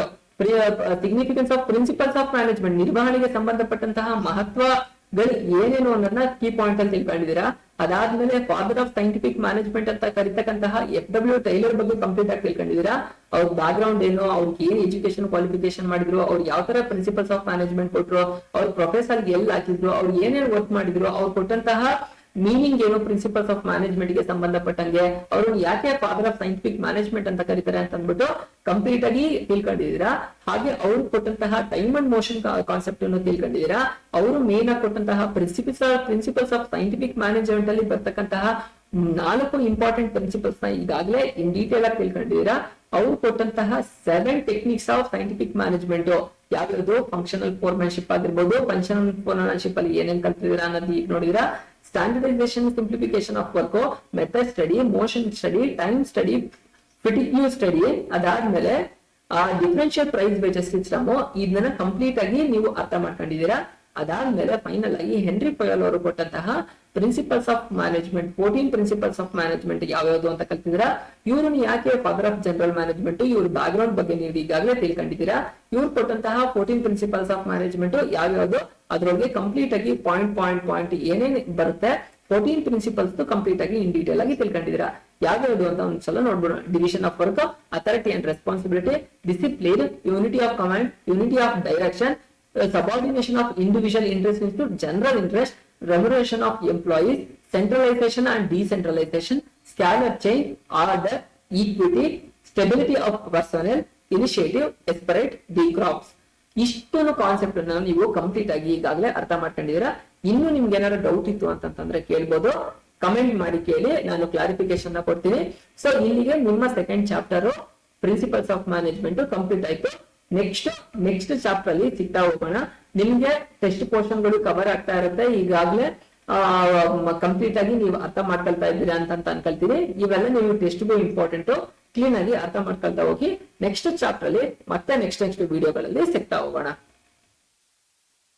S1: significance of principles of management, ನಿರ್ವಹಣೆಗೆ ಸಂಬಂಧಪಟ್ಟಂತಹ ಮಹತ್ವಗಳು ಏನೇನು ಅನ್ನೋದನ್ನ ಕೀ ಪಾಯಿಂಟ್ ಅಲ್ಲಿ ತಿಳ್ಕೊಂಡಿದ್ದೀರಾ. ಅದಾದ್ಮೇಲೆ ಫಾದರ್ ಆಫ್ ಸೈಂಟಿಫಿಕ್ ಮ್ಯಾನೇಜ್ಮೆಂಟ್ ಅಂತ ಕರಿತಕ್ಕಂತಹ FW ಟೈಲರ್ ಬಗ್ಗೆ ಕಂಪ್ಲೀಟ್ ಆಗಿ ತಿಳ್ಕೊಂಡಿದ್ದೀರಾ. ಅವ್ರ ಬ್ಯಾಕ್ ಗ್ರೌಂಡ್ ಏನು, ಅವ್ರಿಗೆ ಏನ್ ಎಜುಕೇಶನ್ ಕ್ವಾಲಿಫಿಕೇಶನ್ ಮಾಡಿದ್ರು, ಅವ್ರು ಯಾವ ತರ ಪ್ರಿನ್ಸಿಪಲ್ಸ್ ಆಫ್ ಮ್ಯಾನೇಜ್ಮೆಂಟ್ ಕೊಟ್ರು, ಅವ್ರ ಪ್ರೊಫೆಸರ್ ಎಲ್ಲಿ ಹಾಕಿದ್ರು, ಅವ್ರು ಏನೇನ್ ವರ್ಕ್ ಮಾಡಿದ್ರು, ಅವ್ರು ಕೊಟ್ಟಂತಹ ಮೀನಿಂಗ್ ಏನು ಪ್ರಿನ್ಸಿಪಲ್ಸ್ ಆಫ್ ಮ್ಯಾನೇಜ್ಮೆಂಟ್ ಗೆ ಸಂಬಂಧಪಟ್ಟಂಗೆ, ಅವರು ಯಾಕೆ ಫಾದರ್ ಆಫ್ ಸೈಂಟಿಫಿಕ್ ಮ್ಯಾನೇಜ್ಮೆಂಟ್ ಅಂತ ಕರೀತಾರೆ ಅಂತ ಅಂದ್ಬಿಟ್ಟು ಕಂಪ್ಲೀಟ್ ಆಗಿ ತಿಳ್ಕೊಂಡಿದ್ದೀರಾ. ಹಾಗೆ ಅವ್ರು ಕೊಟ್ಟಂತಹ ಟೈಮ್ ಅಂಡ್ ಮೋಷನ್ ಕಾನ್ಸೆಪ್ಟ್ ಅನ್ನು ತಿಳ್ಕೊಂಡಿದ್ದೀರಾ. ಅವರು ಮೇನ್ ಆಗಿ ಕೊಟ್ಟಂತಹ ಪ್ರಿನ್ಸಿಪಲ್ಸ್ ಆಫ್ ಸೈಂಟಿಫಿಕ್ ಮ್ಯಾನೇಜ್ಮೆಂಟ್ ಅಲ್ಲಿ ಬರ್ತಕ್ಕಂತಹ 4 ಇಂಪಾರ್ಟೆಂಟ್ ಪ್ರಿನ್ಸಿಪಲ್ಸ್ ನ ಈಗಾಗಲೇ ಇನ್ ಡೀಟೇಲ್ ಆಗಿ ತಿಳ್ಕೊಂಡಿದ್ದೀರಾ. ಅವ್ರು ಕೊಟ್ಟಂತಹ 7 ಟೆಕ್ನಿಕ್ಸ್ ಆಫ್ ಸೈಂಟಿಫಿಕ್ ಮ್ಯಾನೇಜ್ಮೆಂಟ್ ಯಾವ್ದು, ಫಂಕ್ಷನಲ್ ಫೋರ್ಮ್ಯಾನ್ಶಿಪ್ ಆಗಿರ್ಬೋದು, ಫಂಕ್ಷನಲ್ ಫೋರ್ಮ್ಯಾನ್ಶಿಪ್ ಅಲ್ಲಿ ಏನೇನ್ ಕಲ್ತಿದ್ದೀರಾ ಅನ್ನೋದು ಈಗ ನೋಡಿದಿರಾ. Standardisation, simplification of work, method study, motion study, time study, fatigue study, ಅದಾದ್ಮೇಲೆ ಡಿಫರೆನ್ಷಿಯಲ್ ಪ್ರೈಸ್ ವೇಜಸ್ ಸಿಸ್ಟಮ್, ಇದನ್ನ ಕಂಪ್ಲೀಟ್ ಆಗಿ ನೀವು ಅರ್ಥ ಮಾಡ್ಕೊಂಡಿದ್ದೀರಾ. ಅದಾದ್ಮೇಲೆ ಫೈನಲ್ ಆಗಿ ಹೆನ್ರಿ ಫೆವಾಲ್ ಅವರು ಕೊಟ್ಟಂತಹ principles of management 14 principles of management ಯಾವ್ಯಾವ್ದು ಅಂತ ಕಲ್ತಿದ್ದೀರಾ. ಇವ್ರನ್ನ ಯಾಕೆ ಫಾದರ್ ಆಫ್ ಜನರಲ್ ಮ್ಯಾನೇಜ್ಮೆಂಟ್, ಇವ್ರ ಬ್ಯಾಕ್ ಗ್ರೌಂಡ್ ಬಗ್ಗೆ ನೀವು ಈಗಾಗಲೇ ತಿಳ್ಕೊಂಡಿದ್ದೀರಾ. ಇವ್ರು ಕೊಟ್ಟಂತಹ 14 ಪ್ರಿನ್ಸಿಪಲ್ಸ್ ಆಫ್ ಮ್ಯಾನೇಜ್ಮೆಂಟ್ ಯಾವ್ಯಾವ್ದು, ಅದ್ರೊಳಗೆ ಕಂಪ್ಲೀಟ್ ಆಗಿ ಪಾಯಿಂಟ್ ಏನೇನು ಬರುತ್ತೆ 14 ಪ್ರಿನ್ಸಿಪಲ್ಸ್ ಕಂಪ್ಲೀಟ್ ಆಗಿ ಇನ್ ಡೀಟೇಲ್ ಆಗಿ ತಿಳ್ಕೊಂಡಿದ್ದೀರಾ. ಯಾವ್ಯಾವ್ದು ಅಂತ ಒಂದ್ಸಲ ನೋಡ್ಬಿಡೋಣ. Division of work, authority and responsibility, discipline, unity of command, unity of direction, subordination of individual interest into general interest, remuneration of employees, centralization and decentralization, scalar change, order, equity, stability of personnel, initiative, separate, decrops. ಇಷ್ಟೊಂದು ಕಾನ್ಸೆಪ್ಟ್ ಅನ್ನ ನೀವು ಕಂಪ್ಲೀಟ್ ಆಗಿ ಈಗಾಗಲೇ ಅರ್ಥ ಮಾಡ್ಕೊಂಡಿದ್ದೀರಾ. ಇನ್ನು ನಿಮ್ಗೆ ಏನಾದ್ರು ಡೌಟ್ ಇತ್ತು ಅಂತಂದ್ರೆ ಕೇಳ್ಬೋದು, ಕಮೆಂಟ್ ಮಾಡಿ ಕೇಳಿ, ನಾನು ಕ್ಲಾರಿಫಿಕೇಶನ್ ಕೊಡ್ತೀನಿ. ಸೊ ಇಲ್ಲಿಗೆ ನಿಮ್ಮ second chapter principles of management complete ಆಯ್ತು. ನೆಕ್ಸ್ಟ್ ಚಾಪ್ಟರ್ ಅಲ್ಲಿ ಸಿಗ್ತಾ ಹೋಗೋಣ. ನಿಮ್ಗೆ ಟೆಸ್ಟ್ ಪೋರ್ಷನ್ ಗಳು ಕವರ್ ಆಗ್ತಾ ಇರುತ್ತೆ. ಈಗಾಗಲೇ ಕಂಪ್ಲೀಟ್ ಆಗಿ ನೀವು ಅರ್ಥ ಮಾಡ್ಕೊಳ್ತಾ ಇದ್ದೀರಾ ಅಂತ ಅನ್ಕೊಳ್ತೀನಿ. ಇವೆಲ್ಲ ನೀವು ಟೆಸ್ಟ್ ಬೈ ಇಂಪಾರ್ಟೆಂಟ್, ಕ್ಲೀನ್ ಆಗಿ ಅರ್ಥ ಮಾಡ್ಕೊಳ್ತಾ ಹೋಗಿ. ನೆಕ್ಸ್ಟ್ ಚಾಪ್ಟರ್ ಅಲ್ಲಿ ಮತ್ತೆ ನೆಕ್ಸ್ಟ್ ವಿಡಿಯೋಗಳಲ್ಲಿ ಸಿಗ್ತಾ ಹೋಗೋಣ.